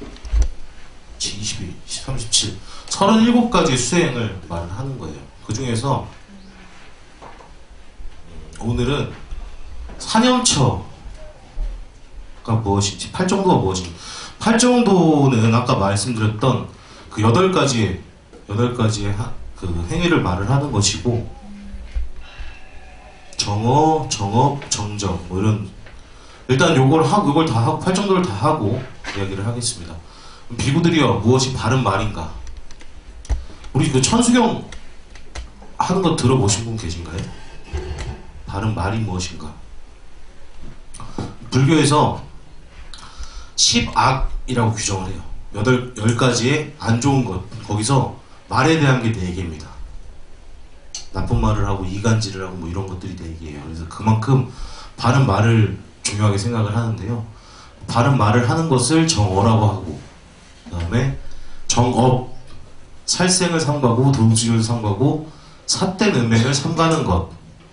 21, 37, 37가지 수행을 말을 하는 거예요. 그 중에서 오늘은 사념처가 무엇인지, 팔정도가 무엇인지. 팔정도는 아까 말씀드렸던 그 8가지의 그 행위를 말을 하는 것이고, 정어, 정업, 정적, 뭐 이런, 일단 요걸 다 하고, 팔정도를 다 하고 이야기를 하겠습니다. 비구들이여, 무엇이 바른 말인가? 우리 그 천수경 하는 거 들어보신 분 계신가요? 바른 말이 무엇인가? 불교에서 10악이라고 규정을 해요. 10가지의 안 좋은 것. 거기서 말에 대한 게 4개입니다. 나쁜 말을 하고 이간질을 하고 뭐 이런 것들이 4개예요. 그래서 그만큼 바른 말을 중요하게 생각을 하는데요. 바른 말을 하는 것을 정어라고 하고, 그 다음에 정업, 살생을 삼가고 도둑질을 삼가고 삿된 음행을 삼가는 것,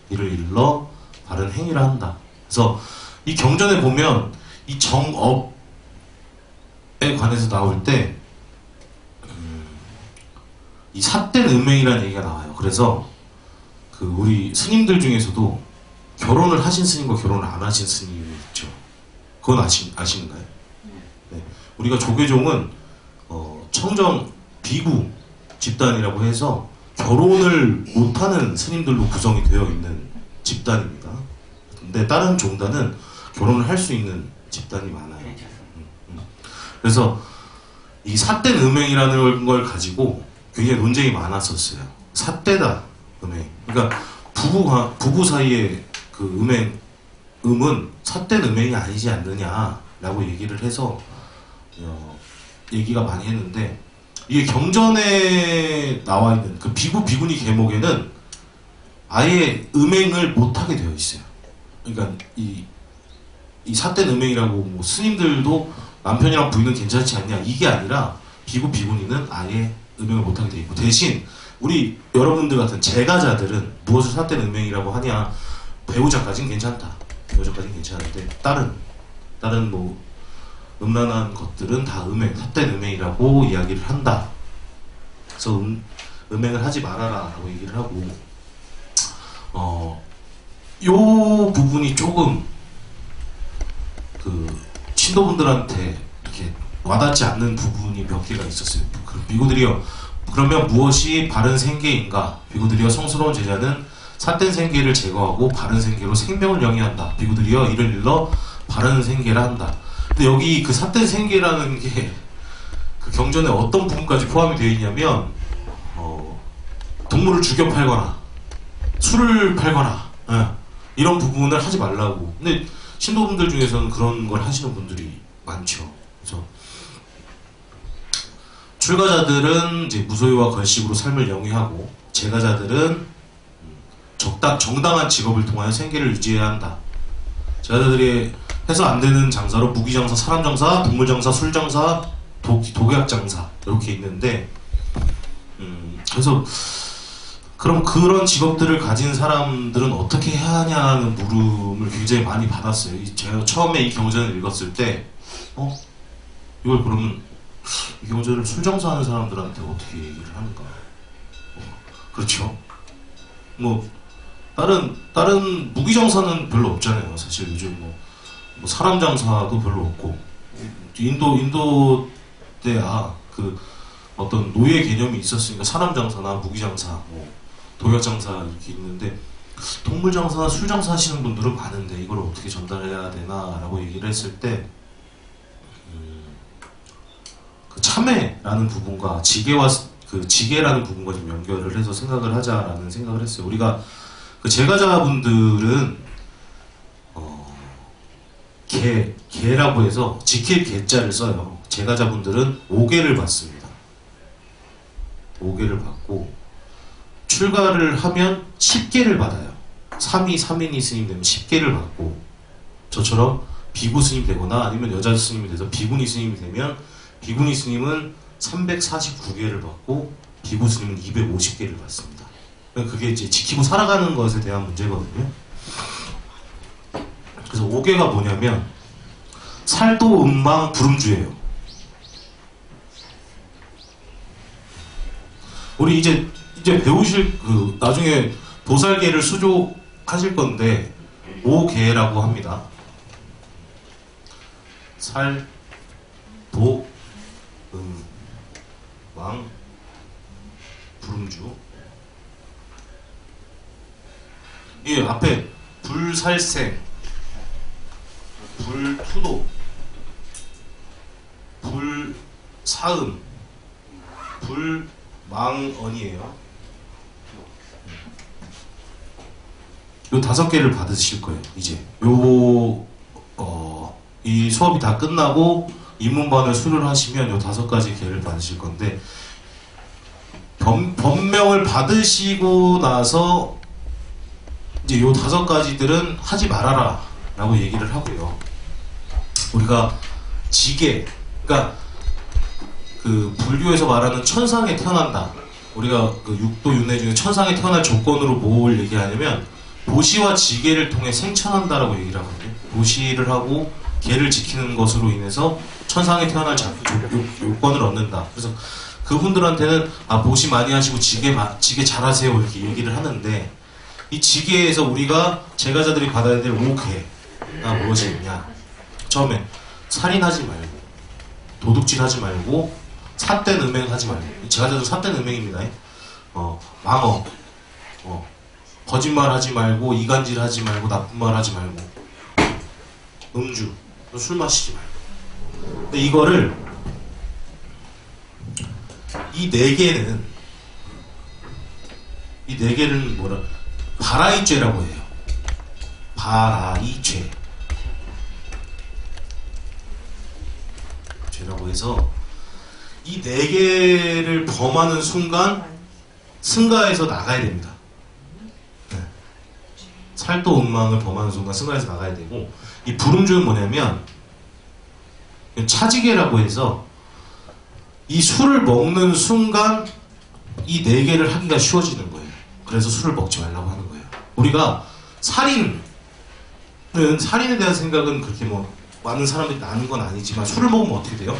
이를 일러 바른 행위라 한다. 그래서 이 경전에 보면 이 정업에 관해서 나올 때 이 삿된 음행이라는 얘기가 나와요. 그래서 그 우리 스님들 중에서도 결혼을 하신 스님과 결혼을 안 하신 스님이 있죠. 그건 아시는가요? 네. 우리가 조계종은 청정 비구 집단이라고 해서 결혼을 못하는 스님들로 구성이 되어 있는 집단입니다. 근데 다른 종단은 결혼을 할 수 있는 집단이 많아요. 그래서 이 삿된 음행이라는 걸 가지고 굉장히 논쟁이 많았었어요. 삿되다 음행. 그러니까 부부 사이의 그 음은 삿된 음행이 아니지 않느냐라고 얘기를 해서 얘기가 많이 했는데, 이게 경전에 나와 있는 그 비구 비구니 계목에는 아예 음행을 못하게 되어 있어요. 그러니까 이 삿된 음행이라고 뭐 스님들도 남편이랑 부인은 괜찮지 않냐 이게 아니라 비구 비구니는 아예 음행을 못하게 되어 있고, 대신 우리 여러분들 같은 제가자들은 무엇을 삿된 음행이라고 하냐, 배우자까지는 괜찮다. 배우자까지는 괜찮은데 다른 뭐 음란한 것들은 다 삿된 음행이라고 이야기를 한다. 그래서 음행을 하지 말아라라고 얘기를 하고, 요 부분이 조금 그 신도분들한테 이렇게 와닿지 않는 부분이 몇 개가 있었어요. 비구들이여, 그러면 무엇이 바른 생계인가? 비구들이여, 성스러운 제자는 삿된 생계를 제거하고 바른 생계로 생명을 영위한다. 비구들이여, 이를 일러 바른 생계라 한다. 근데 여기 그 삿된 생계라는 게 그 경전에 어떤 부분까지 포함이 되어 있냐면, 동물을 죽여 팔거나 술을 팔거나 이런 부분을 하지 말라고. 근데 신도분들 중에서는 그런 걸 하시는 분들이 많죠. 그래서 출가자들은 이제 무소유와 걸식으로 삶을 영위하고, 제가자들은 정당한 직업을 통하여 생계를 유지해야 한다. 제가자들이 해서 안 되는 장사로 무기장사, 사람장사, 동물장사, 술장사, 독약장사 이렇게 있는데, 그래서 그럼 그런 직업들을 가진 사람들은 어떻게 해야 하냐는 물음을 굉장히 많이 받았어요. 제가 처음에 이 경전을 읽었을 때 이걸 그러면 이 경전을 술장사하는 사람들한테 어떻게 얘기를 하는가. 그렇죠. 뭐 다른 무기장사는 별로 없잖아요. 사실 요즘 뭐 사람 장사도 별로 없고, 인도 때야 그 어떤 노예 개념이 있었으니까 사람 장사나 무기 장사, 뭐 도약 장사 이렇게 있는데, 동물 장사나 술 장사 하시는 분들은 많은데 이걸 어떻게 전달해야 되나라고 얘기를 했을 때, 그 참회라는 부분과 지게라는 부분과 좀 연결을 해서 생각을 하자라는 생각을 했어요. 우리가 그 제가자분들은 개라고 해서 지킬 개자를 써요. 제가자분들은 5개를 받습니다. 5개를 받고, 출가를 하면 10개를 받아요. 3인이 스님 되면 10개를 받고, 저처럼 비구 스님 되거나 아니면 여자 스님이 돼서 비구니 스님이 되면, 비구니 스님은 349개를 받고 비구 스님은 250개를 받습니다. 그게 이제 지키고 살아가는 것에 대한 문제거든요. 그래서 5개가 뭐냐면 살도, 음망, 부름주예요. 우리 이제 배우실 나중에 보살계를 수족하실 건데 5계라고 합니다. 살, 도, 망, 부름주. 예, 앞에 불살생, 불투도, 불사음, 불망언이에요. 요 5개를 받으실 거예요. 이제 이 수업이 다 끝나고 입문반을 수료를 하시면 요 5가지 계를 받으실 건데, 법명을 받으시고 나서 이제 요 5가지들은 하지 말아라 라고 얘기를 하고요. 우리가 지계, 그러니까 그 불교에서 말하는 천상에 태어난다. 우리가 그 육도 윤회 중에 천상에 태어날 조건으로 뭘 얘기하냐면 보시와 지계를 통해 생천한다라고 얘기를 하거든요. 보시를 하고 계를 지키는 것으로 인해서 천상에 태어날 요건을 얻는다. 그래서 그분들한테는 보시 많이 하시고 지계 잘하세요 이렇게 얘기를 하는데, 이 지계에서 우리가 제가자들이 받아야 될 5계가 무엇이 있냐. 처음에 살인하지 말고, 도둑질하지 말고, 삿된 음행하지 말고. 제가자들 삿된 음행입니다. 망어, 거짓말하지 말고, 이간질하지 말고, 나쁜 말하지 말고, 음주, 술 마시지 말고. 근데 이거를 이 4개는 뭐라? 바라이죄라고 해요. 바라이죄. 죄라고 해서 이 네 개를 범하는 순간 승가에서 나가야 됩니다. 네. 살도 음망을 범하는 순간 승가에서 나가야 되고, 이 불음주는 뭐냐면 차지개라고 해서 이 술을 먹는 순간 이 네 개를 하기가 쉬워지는 거예요. 그래서 술을 먹지 말라고 하는 거예요. 우리가 살인에 대한 생각은 그렇게 뭐 많은 사람들이 나는 건 아니지만, 술을 먹으면 어떻게 돼요?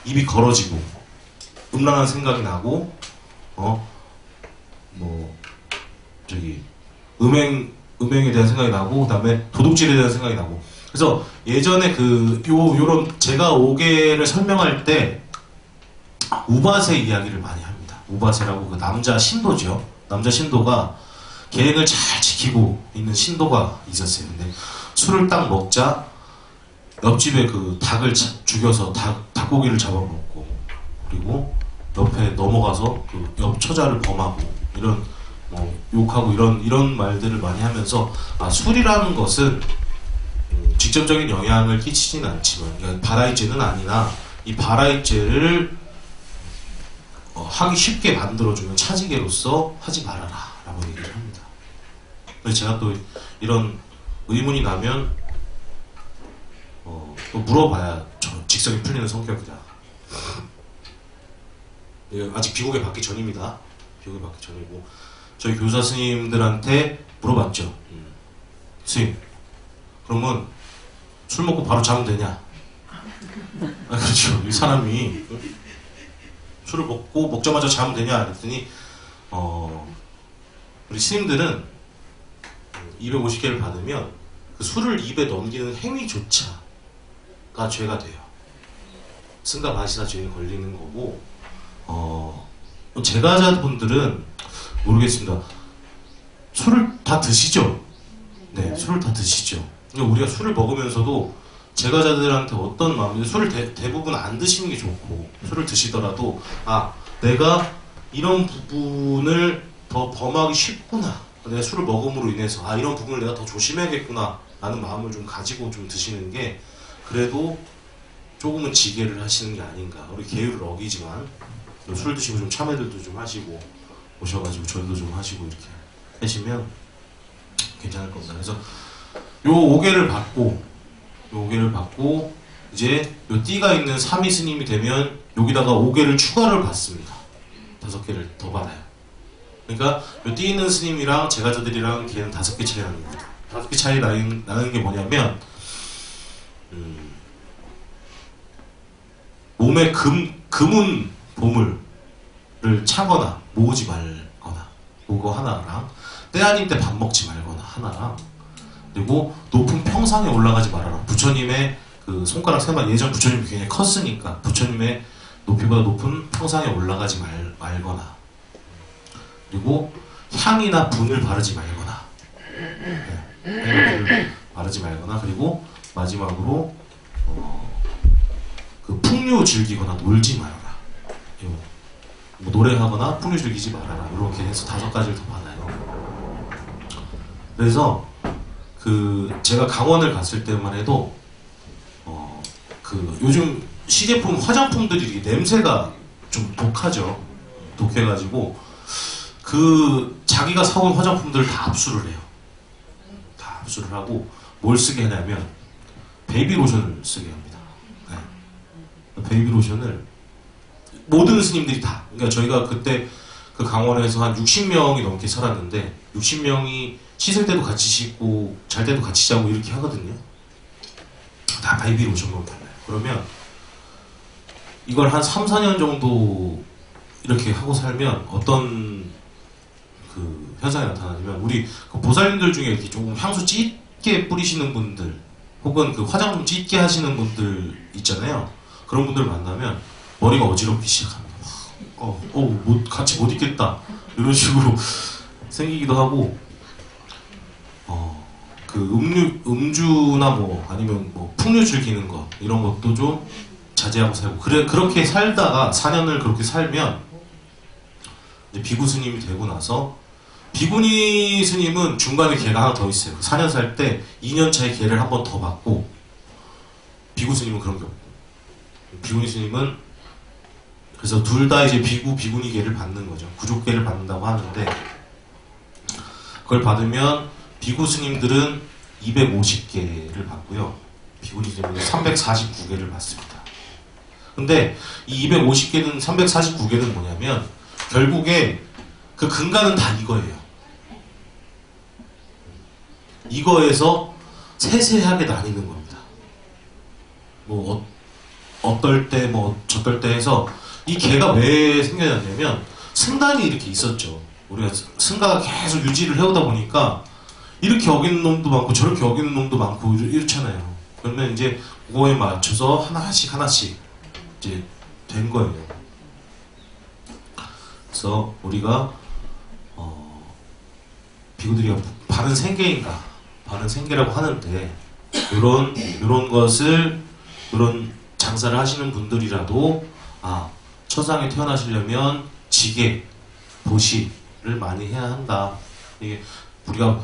입이 걸어지고 음란한 생각이 나고 음행에 대한 생각이 나고, 그 다음에 도둑질에 대한 생각이 나고. 그래서 예전에 요런 제가 오계를 설명할 때 우바세 이야기를 많이 합니다. 우바세라고 그 남자 신도죠. 남자 신도가 계획을 잘 지키고 있는 신도가 있었어요. 근데 술을 딱 먹자 옆집에 그 닭을 죽여서 닭고기를 잡아먹고, 그리고 옆에 넘어가서 그 옆 처자를 범하고, 이런 욕하고 이런 말들을 많이 하면서, 술이라는 것은 직접적인 영향을 끼치지는 않지만, 그러니까 바라이죄는 아니나 이 바라이죄를 하기 쉽게 만들어주는 차지개로서 하지 말아라 라고 얘기를 합니다. 그래서 제가 또 이런 의문이 나면 또 물어봐야 직성이 풀리는 성격이다. 아직 비공개 받기 전입니다. 비공개 받기 전이고, 저희 교사 스님들한테 물어봤죠. 스님, 그러면 술 먹고 바로 자면 되냐? 그렇죠. 이 사람이 술을 먹자마자 자면 되냐? 그랬더니 우리 스님들은 250개를 받으면 그 술을 입에 넘기는 행위조차가 죄가 돼요. 승가 마시다 죄에 걸리는 거고, 제가자분들은 모르겠습니다. 술을 다 드시죠? 네, 술을 다 드시죠. 그러니까 우리가 술을 먹으면서도 제가자들한테 어떤 마음이, 술을 대부분 안 드시는 게 좋고, 술을 드시더라도 내가 이런 부분을 더 범하기 쉽구나, 내가 술을 먹음으로 인해서 이런 부분을 내가 더 조심해야겠구나 라는 마음을 좀 가지고 좀 드시는 게 그래도 조금은 지게를 하시는 게 아닌가. 우리 계율을 어기지만 술 드시고 좀 참회들도 좀 하시고 오셔가지고 절도 좀 하시고 이렇게 하시면 괜찮을 겁니다. 그래서 요 5개를 받고 이제 요 띠가 있는 사미 스님이 되면 여기다가 5개를 추가를 받습니다. 5개를 더 받아요. 그러니까 요 띠 있는 스님이랑 제가자들이랑 걔는 5개 차이 납니다. 5개 차이 나는 게 뭐냐면, 몸에 금은 보물을 차거나 모으지 말거나, 그거 하나랑 때 아닌 때 밥 먹지 말거나 하나랑, 그리고 높은 평상에 올라가지 말아라. 부처님의 그 손가락 세마, 예전 부처님이 굉장히 컸으니까 부처님의 높이보다 높은 평상에 올라가지 말거나, 그리고 향이나 분을 바르지 말거나, 바르지 말거나, 그리고 마지막으로 그 풍류 즐기거나 놀지 말아라. 뭐 노래하거나 풍류 즐기지 말아라. 이렇게 해서 5가지를 더 받아요. 그래서 제가 강원을 갔을 때만 해도 요즘 시제품 화장품들이 이렇게 냄새가 좀 독하죠. 독해가지고 자기가 사온 화장품들을 다 압수를 해요. 다 압수를 하고 뭘 쓰게 하냐면 베이비 로션을 쓰게 합니다. 네. 베이비 로션을 모든 스님들이 다, 그러니까 저희가 그때 그 강원에서 한 60명이 넘게 살았는데 60명이 씻을 때도 같이 씻고 잘 때도 같이 자고 이렇게 하거든요. 다 베이비 로션만 발라요. 그러면 이걸 한 3, 4년 정도 이렇게 하고 살면 어떤 그 현상이 나타나냐면, 우리 그 보살님들 중에 이렇게 조금 향수 짙게 뿌리시는 분들, 혹은 그 화장 좀 짙게 하시는 분들 있잖아요. 그런 분들 만나면 머리가 어지럽기 시작합니다. 같이 못 있겠다 이런 식으로 생기기도 하고, 그 음주나 뭐 아니면 뭐 풍류 즐기는 거 이런 것도 좀 자제하고 살고, 그렇게 살다가 4년을 그렇게 살면 이제 비구 스님이 되고 나서, 비구니 스님은 중간에 개가 하나 더 있어요. 4년 살 때 2년 차에 개를 한 번 더 받고, 비구 스님은 그런 게 없고, 비구니 스님은 그래서 둘 다 이제 비구, 비구니계를 받는 거죠. 구족계를 받는다고 하는데, 그걸 받으면 비구 스님들은 250개를 받고요. 비구니 스님들은 349개를 받습니다. 근데 이 250개는 349개는 뭐냐면 결국에 그 근간은 다 이거예요. 이거에서 세세하게 나뉘는 겁니다. 뭐 어떨 때 뭐 저떨 때 해서 이 개가 왜 생겨났냐면 승단이 이렇게 있었죠. 우리가 승가가 계속 유지를 해오다 보니까 이렇게 어기는 놈도 많고 저렇게 어기는 놈도 많고 이렇잖아요. 그러면 이제 그거에 맞춰서 하나씩 이제 된 거예요. 그래서 우리가 비구들이 바른 생계인가, 바른 생계라고 하는데 이런 것을 이런 장사를 하시는 분들이라도 처상에 태어나시려면 지계, 도시를 많이 해야 한다. 이게 우리가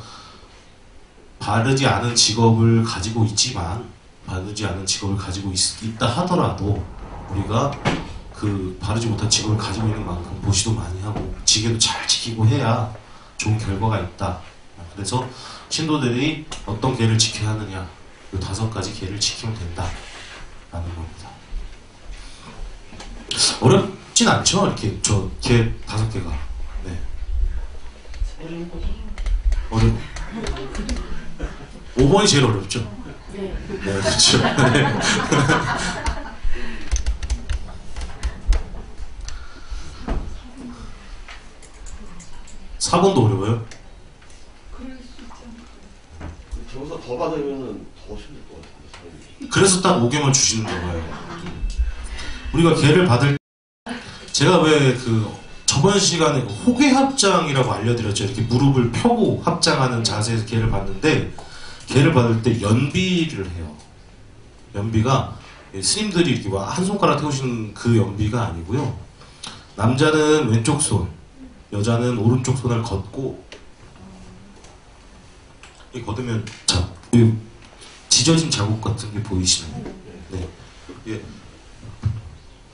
바르지 않은 직업을 가지고 있지만 바르지 않은 직업을 가지고 있다 하더라도 우리가 그 바르지 못한 직업을 가지고 있는 만큼 보시도 많이 하고 지계도 잘 지키고 해야 좋은 결과가 있다. 그래서 신도들이 어떤 계를 지켜야 하느냐, 이 5가지 계를 지키면 된다 라는 겁니다. 어렵진 않죠? 이렇게 저 계 5개가. 네. 어렵. 5번이 제일 어렵죠? 네, 그렇죠. 네. 4번도 어려워요? 저기서 더 받으면은 더 힘들 것 같은데. 그래서 딱 5개만 주시는 거예요. 우리가 개를 받을 제가 왜 저번 시간에 호계합장이라고 알려드렸죠. 이렇게 무릎을 펴고 합장하는 자세에서 개를 받는데 개를 받을 때 연비를 해요. 연비가 스님들이 이렇게 한 손가락 태우시는 그 연비가 아니고요. 남자는 왼쪽 손, 여자는 오른쪽 손을 걷고 이 걷으면 지져진 자국 같은 게 보이시나요? 네. 예.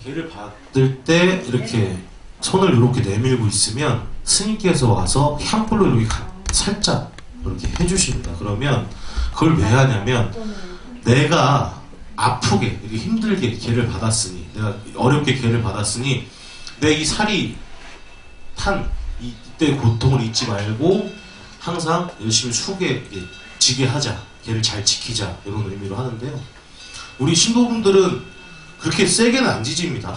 개를 받을 때 이렇게 손을 이렇게 내밀고 있으면 스님께서 와서 향불로 이렇게 살짝 이렇게 해주십니다. 그러면 그걸 왜 하냐면 내가 아프게 이렇게 힘들게 개를 받았으니 내가 어렵게 개를 받았으니 내 이 살이 탄 이때 고통을 잊지 말고 항상 열심히 지게 하자, 개를 잘 지키자 이런 의미로 하는데요. 우리 신도분들은 그렇게 세게는 안 지집니다.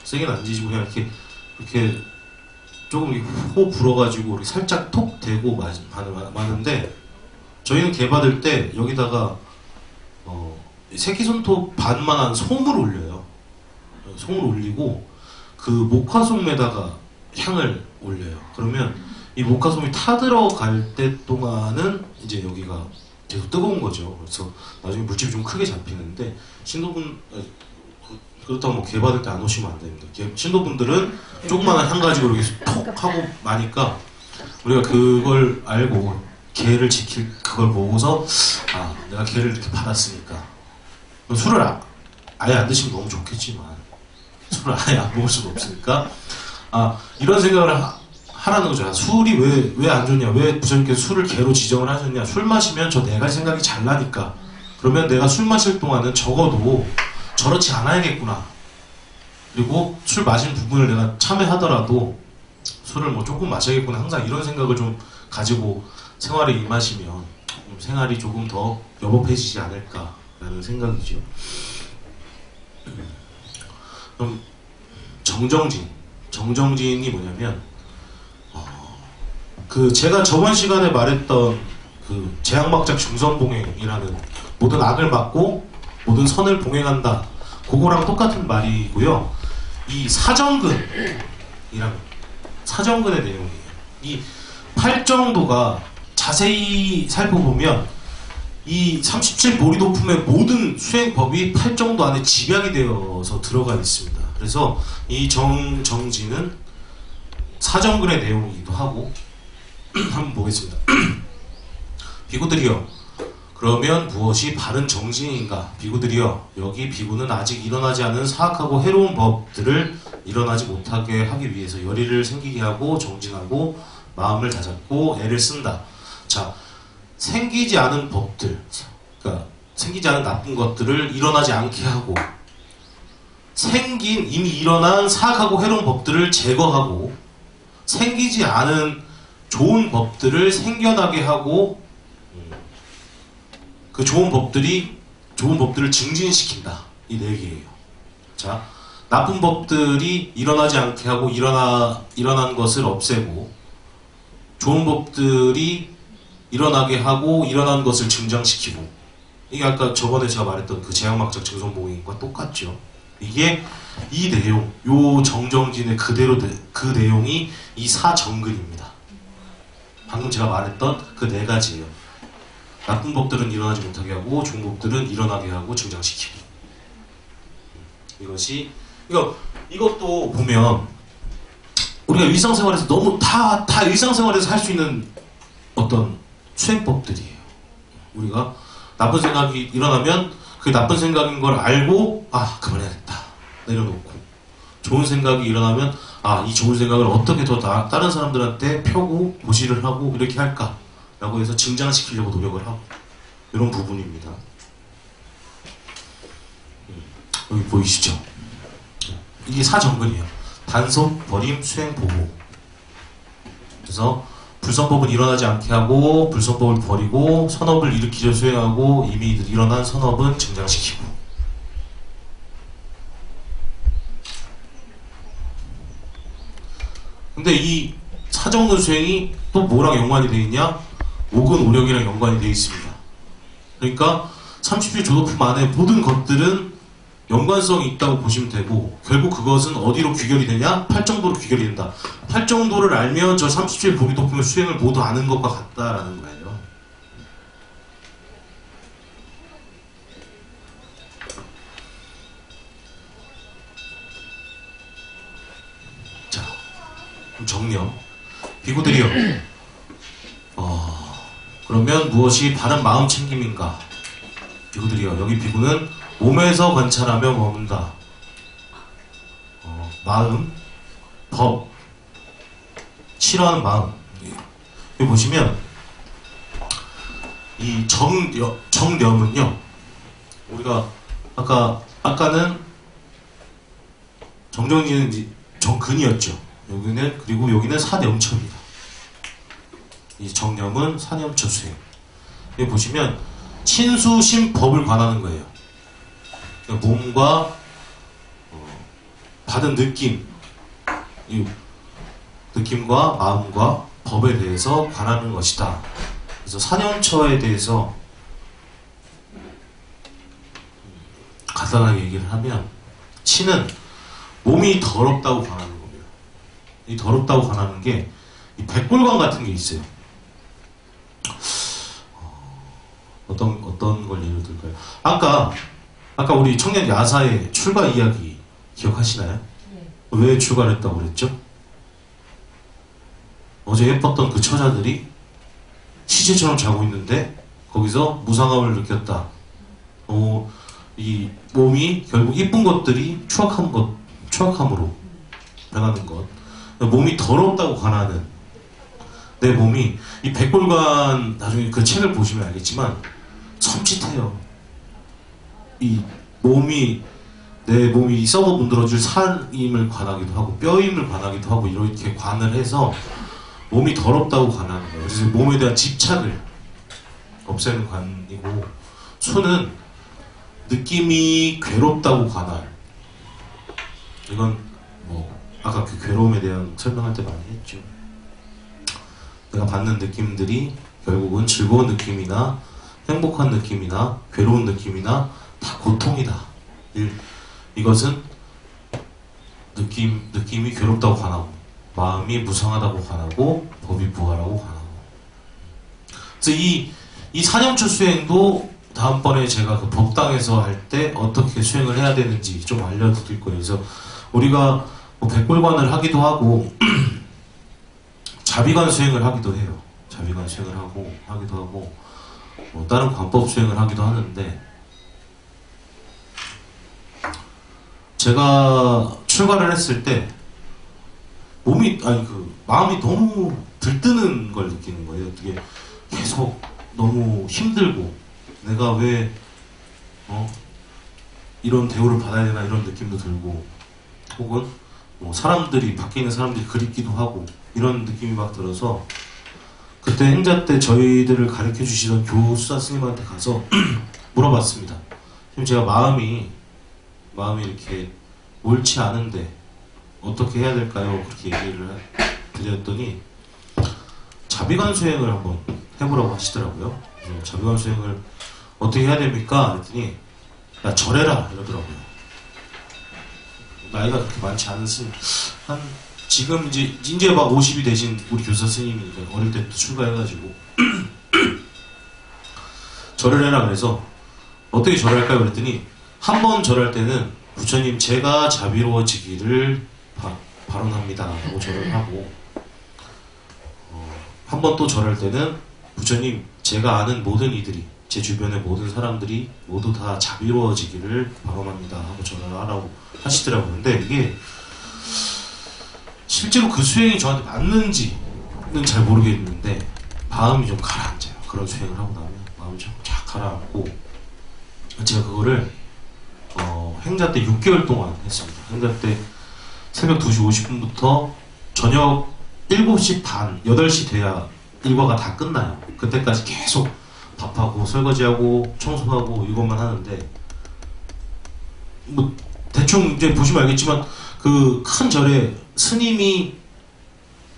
세게는 안 지지고 그냥 이렇게 조금 호 불어가지고 이렇게 살짝 톡 대고 마는데 저희는 개 받을 때 여기다가 새끼손톱 반만한 솜을 올려요. 솜을 올리고 그 목화솜에다가 향을 올려요. 그러면 이 목화솜이 타들어갈 때 동안은 이제 여기가 계속 뜨거운 거죠. 그래서 나중에 물집이 좀 크게 잡히는데 신도분 그렇다고 뭐 개 받을 때 안 오시면 안 됩니다. 신도분들은 조그마한 향 가지고 이렇게 톡 하고 마니까 우리가 그걸 알고 개를 지킬 그걸 보고서 내가 개를 이렇게 받았으니까 술을 아예 안 드시면 너무 좋겠지만 술을 아예 안 먹을 수가 없으니까 이런 생각을 하라는 거죠. 술이 왜 안 좋냐, 왜 부처님께서 술을 개로 지정을 하셨냐. 술 마시면 저 4가지 생각이 잘 나니까 그러면 내가 술 마실 동안은 적어도 저렇지 않아야겠구나. 그리고 술 마신 부분을 내가 참회하더라도 술을 뭐 조금 마셔야겠구나. 항상 이런 생각을 좀 가지고 생활에 임하시면 생활이 조금 더 여법해지지 않을까라는 생각이죠. 그럼 정정진이 뭐냐면 제가 저번 시간에 말했던 그 재앙막작 중선봉행이라는 모든 악을 막고 모든 선을 봉행한다. 그거랑 똑같은 말이고요. 이 사정근의 내용이에요. 이 팔정도가 자세히 살펴보면 이 37보리도품의 모든 수행법이 팔정도 안에 집약이 되어서 들어가 있습니다. 그래서 이 정진은 사정근의 내용이기도 하고 한번 보겠습니다. 비구들이여, 그러면 무엇이 바른 정신인가? 비구들이여, 여기 비구는 아직 일어나지 않은 사악하고 해로운 법들을 일어나지 못하게 하기 위해서 열의를 생기게 하고 정진하고 마음을 다잡고 애를 쓴다. 자, 생기지 않은 법들, 그러니까 생기지 않은 나쁜 것들을 일어나지 않게 하고, 생긴 이미 일어난 사악하고 해로운 법들을 제거하고, 생기지 않은 좋은 법들을 생겨나게 하고, 그 좋은 법들을 증진시킨다. 이 네 개예요. 자, 나쁜 법들이 일어나지 않게 하고 일어난 것을 없애고, 좋은 법들이 일어나게 하고 일어난 것을 증장시키고, 이게 아까 저번에 제가 말했던 그 제약막적 증손보행과 똑같죠. 이게 이 내용, 요 정정진의 그대로 그 내용이 이 사정근입니다. 방금 제가 말했던 그 네 가지예요. 나쁜 법들은 일어나지 못하게 하고 좋은 법들은 일어나게 하고 증장시키고. 이것도 보면 우리가 일상생활에서 너무 다 일상생활에서 할 수 있는 어떤 수행법들이에요. 우리가 나쁜 생각이 일어나면 그 나쁜 생각인 걸 알고 그만해야겠다 내려놓고, 좋은 생각이 일어나면 이 좋은 생각을 어떻게 더 다른 사람들한테 펴고 고시를 하고 이렇게 할까 라고 해서 증장시키려고 노력을 하고, 이런 부분입니다. 여기 보이시죠? 이게 사정근이에요. 단속, 버림, 수행, 보호. 그래서 불선법은 일어나지 않게 하고 불선법을 버리고, 선업을 일으키려 수행하고 이미 일어난 선업은 증장시키고. 근데 이 사정근 수행이 또 뭐랑 연관이 되어 있냐? 오근 오력이랑 연관이 되어 있습니다. 그러니까 30일 조도품 안에 모든 것들은 연관성이 있다고 보시면 되고, 결국 그것은 어디로 귀결이 되냐? 팔정도로 귀결이 된다. 팔정도를 알면 저 37 보기도품의 수행을 모두 아는 것과 같다라는 거예요. 자, 그럼 정령. 비구들이요. 그러면 무엇이 바른 마음 챙김인가? 비구들이요. 여기 비구는 몸에서 관찰하며 머문다. 마음, 법, 싫어하는 마음. 여기 보시면 이 정념은요, 우리가 아까는 정정진은 정근이었죠. 그리고 여기는 사념처입니다. 이 정념은 사념처 수행. 여기 보시면 친수심법을 관하는 거예요. 그러니까 몸과 받은 느낌, 이 느낌과 마음과 법에 대해서 관하는 것이다. 그래서 사념처에 대해서 간단하게 얘기를 하면, 치는 몸이 더럽다고 관하는 겁니다. 이 더럽다고 관하는 게 이 백골관 같은 게 있어요. 어떤 걸 예를 들까요? 아까 우리 청년 야사의 출가 이야기 기억하시나요? 네. 왜 출가를 했다고 그랬죠? 어제 예뻤던 그 처자들이 시체처럼 자고 있는데 거기서 무상함을 느꼈다. 이 몸이 결국 이쁜 것들이 추악함으로 변하는 것. 몸이 더럽다고 관하는 내 몸이, 이 백골관 나중에 그 책을 보시면 알겠지만 섬찟해요. 내 몸이 썩어 문드러질 살임을 관하기도 하고 뼈임을 관하기도 하고 이렇게 관을 해서 몸이 더럽다고 관하는 거예요. 그래서 몸에 대한 집착을 없애는 관이고, 수는 느낌이 괴롭다고 관할. 이건 아까 그 괴로움에 대한 설명할 때 많이 했죠. 내가 받는 느낌들이 결국은 즐거운 느낌이나 행복한 느낌이나 괴로운 느낌이나 다 고통이다. 이것은 느낌이 괴롭다고 관하고, 마음이 무상하다고 관하고, 법이 부활하고 관하고. 그래서 이 사념처 수행도 다음번에 제가 그 법당에서 할 때 어떻게 수행을 해야 되는지 좀 알려드릴 거예요. 그래서 우리가 백골관을 하기도 하고 자비관 수행을 하기도 해요. 자비관 수행을 하기도 하고 다른 관법 수행을 하기도 하는데, 제가 출가를 했을 때 마음이 너무 들뜨는 걸 느끼는 거예요. 되게 계속 너무 힘들고, 내가 왜 이런 대우를 받아야 되나 이런 느낌도 들고, 혹은 사람들이, 밖에 있는 사람들이 그립기도 하고, 이런 느낌이 막 들어서, 그때 행자 때 저희들을 가르쳐 주시던 교수사 스님한테 가서 물어봤습니다. 지금 제가 마음이 이렇게 옳지 않은데 어떻게 해야 될까요? 그렇게 얘기를 드렸더니 자비관 수행을 한번 해보라고 하시더라고요. 그래서 자비관 수행을 어떻게 해야 됩니까? 그랬더니 야, 절해라 이러더라고요. 나이가 그렇게 많지 않은 스님, 지금 이제 막 50이 되신 우리 교사 스님이 어릴 때부터 출가해가지고 절을 해라 그래서 어떻게 절할까요? 그랬더니 한 번 절할 때는 부처님 제가 자비로워지기를 발언합니다 하고 절을 하고, 한 번 또 절할 때는 부처님 제가 아는 모든 이들이, 제 주변의 모든 사람들이 모두 다 자비로워지기를 발언합니다 하고 절을 하라고 하시더라고요. 근데 이게 실제로 그 수행이 저한테 맞는지는 잘 모르겠는데 마음이 좀 가라앉아요. 그런 수행을 하고 나면 마음이 좀 쫙 가라앉고, 제가 그거를 행자 때 6개월 동안 했습니다. 행자 때 새벽 2시 50분부터 저녁 7시 반, 8시 돼야 일과가 다 끝나요. 그때까지 계속 밥하고 설거지하고 청소하고 이것만 하는데, 뭐 대충 이제 보시면 알겠지만 그 큰 절에 스님이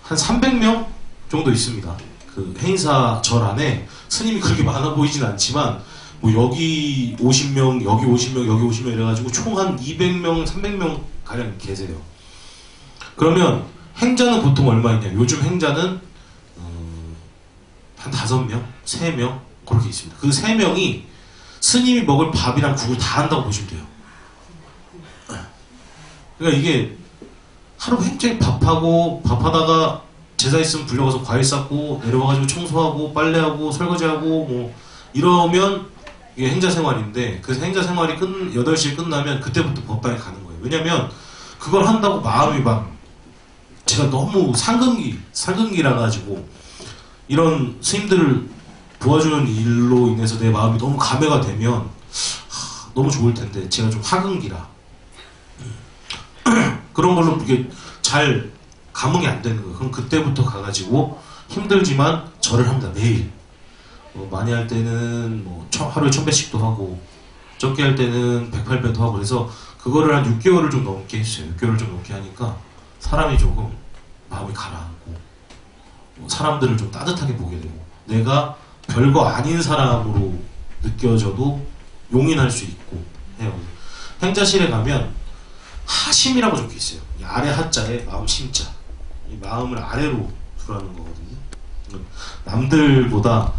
한 300명 정도 있습니다. 그 해인사 절 안에 스님이 그렇게 많아 보이진 않지만 뭐 여기 50명, 여기 50명, 여기 50명 이래가지고 총 한 200명, 300명 가량 계세요. 그러면 행자는 보통 얼마 있냐? 요즘 행자는 한 5명, 3명 그렇게 있습니다. 그 3명이 스님이 먹을 밥이랑 국을 다 한다고 보시면 돼요. 그러니까 이게 하루 행자에 밥하다가 제사 있으면 불려가서 과일 쌓고 내려와가지고 청소하고 빨래하고 설거지하고 뭐 이러면 이게 행자 생활인데, 그 행자 생활이 8시에 끝나면 그때부터 법당에 가는 거예요. 왜냐면 그걸 한다고 마음이 막, 제가 너무 상근기라 가지고 이런 스님들을 도와주는 일로 인해서 내 마음이 너무 감회가 되면 너무 좋을 텐데 제가 좀 하근기라 그런 걸로 이게 잘 감흥이 안 되는 거예요. 그럼 그때부터 가가지고 힘들지만 절을 합니다. 매일. 많이 할 때는 뭐 하루에 1000배씩도 하고, 적게 할 때는 108배도 하고, 그래서 그거를 한 6개월을 좀 넘게 했어요. 6개월을 좀 넘게 하니까 사람이 조금 마음이 가라앉고, 사람들을 좀 따뜻하게 보게 되고, 내가 별거 아닌 사람으로 느껴져도 용인할 수 있고 해요. 행자실에 가면 하심이라고 적혀 있어요. 이 아래 하자에 마음 심자. 이 마음을 아래로 두라는 거거든요. 남들보다,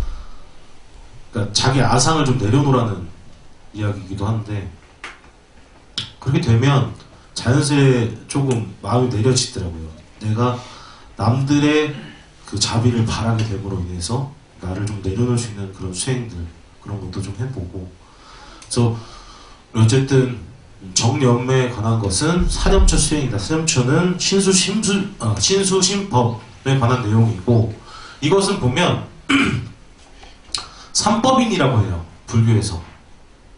그러니까 자기 아상을 좀 내려놓으라는 이야기이기도 한데, 그렇게 되면 자연스레 조금 마음이 내려지더라고요. 내가 남들의 그 자비를 바라게 됨으로 인해서 나를 좀 내려놓을 수 있는 그런 수행들, 그런 것도 좀 해보고. 그래서 어쨌든 정연매에 관한 것은 사념처 수행이다. 사념처는 신수심법에 관한 내용이고, 이것은 보면 삼법인이라고 해요. 불교에서.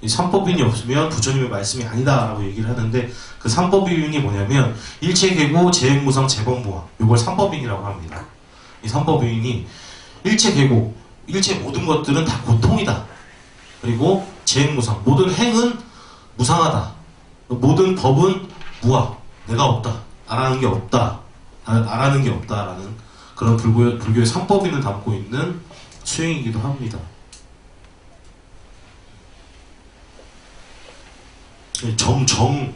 이 삼법인이 없으면 부처님의 말씀이 아니다라고 얘기를 하는데, 그 삼법인이 뭐냐면 일체계고, 재행무상, 재범무화, 이걸 삼법인이라고 합니다. 이 삼법인이 일체계고, 일체 모든 것들은 다 고통이다. 그리고 재행무상, 모든 행은 무상하다. 모든 법은 무아, 내가 없다, 알아는 게 없다, 알아는 게 없다라는 그런 불교의 삼법인을 담고 있는 수행이기도 합니다. 정에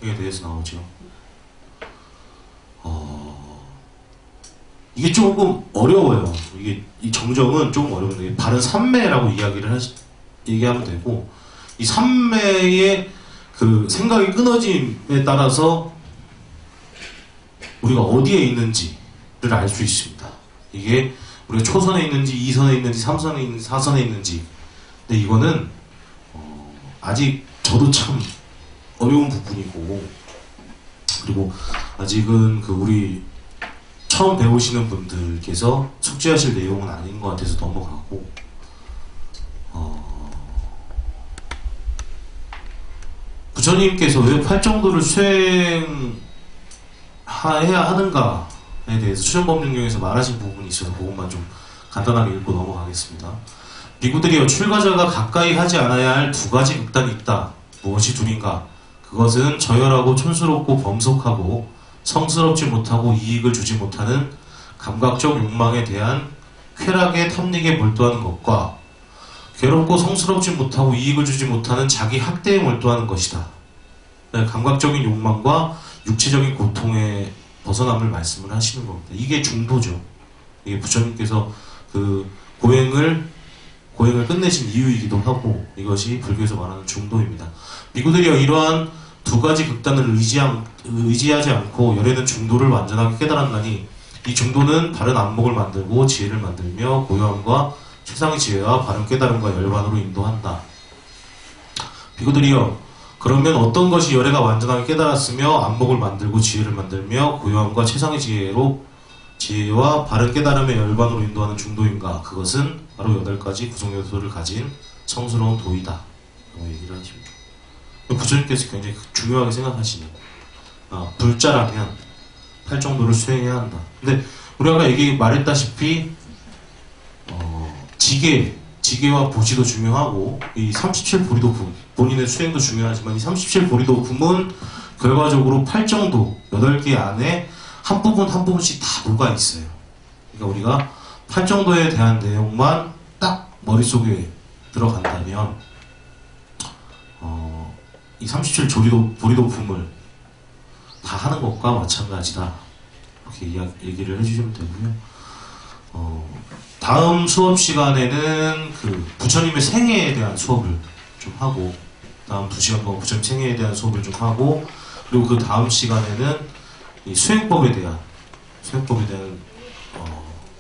대해서 나오죠. 이게 조금 어려워요. 이 정정은 조금 어려운데, 바른 삼매라고 얘기하면 되고, 이 삼매의 그 생각의 끊어짐에 따라서 우리가 어디에 있는지를 알 수 있습니다. 이게 우리가 초선에 있는지 2선에 있는지 3선에 있는지 4선에 있는지. 근데 이거는 아직 저도 참 어려운 부분이고, 그리고 아직은 그 우리 처음 배우시는 분들께서 숙지하실 내용은 아닌 것 같아서 넘어가고, 부처님께서 왜 팔정도를 수행해야 하는가에 대해서 수정법륜경에서 말하신 부분이 있어서 그것만 좀 간단하게 읽고 넘어가겠습니다. 비구들이여, 출가자가 가까이 하지 않아야 할 두 가지 극단이 있다. 무엇이 둘인가? 그것은 저열하고 촌스럽고 범속하고 성스럽지 못하고 이익을 주지 못하는 감각적 욕망에 대한 쾌락의 탐닉에 몰두하는 것과 괴롭고 성스럽지 못하고 이익을 주지 못하는 자기 학대에 몰두하는 것이다. 감각적인 욕망과 육체적인 고통에 벗어남을 말씀을 하시는 겁니다. 이게 중도죠. 이게 부처님께서 그 고행을 끝내신 이유이기도 하고, 이것이 불교에서 말하는 중도입니다. 비구들이여, 이러한 두 가지 극단을 의지하지 않고 열에는 중도를 완전하게 깨달았나니, 이 중도는 바른 안목을 만들고 지혜를 만들며 고요함과 최상의 지혜와 바른 깨달음과 열반으로 인도한다. 비구들이여, 그러면 어떤 것이 열애가 완전하게 깨달았으며 안목을 만들고 지혜를 만들며 고요함과 최상의 지혜와 바른 깨달음의 열반으로 인도하는 중도인가? 그것은 바로 8가지 구성요소를 가진 성스러운 도이다. 라고 얘기를 하십니다. 부처님께서 굉장히 중요하게 생각하시는, 불자라면 팔정도를 수행해야 한다. 근데 우리가 아까 말했다시피 지계와 보시도 중요하고, 이 37보리도 본인의 수행도 중요하지만, 이 37보리도품은 결과적으로 팔정도 8개 안에 한 부분씩 다 녹아 있어요. 그러니까 우리가 팔정도에 대한 내용만 딱 머릿속에 들어간다면, 이 37보리도품을 다 하는 것과 마찬가지다. 이렇게 얘기를 해주시면 되고요. 다음 수업 시간에는 그 부처님의 생애에 대한 수업을 좀 하고, 다음 2시간 동안 부처님 생애에 대한 수업을 좀 하고, 그리고 그 다음 시간에는 이 수행법에 대한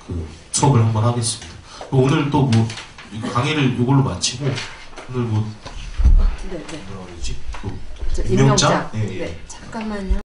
그 수업을 한번 하겠습니다. 오늘 또 뭐 강의를 이걸로 마치고, 오늘 뭐 네. 뭐라 그러지? 임명장. 예. 네, 잠깐만요.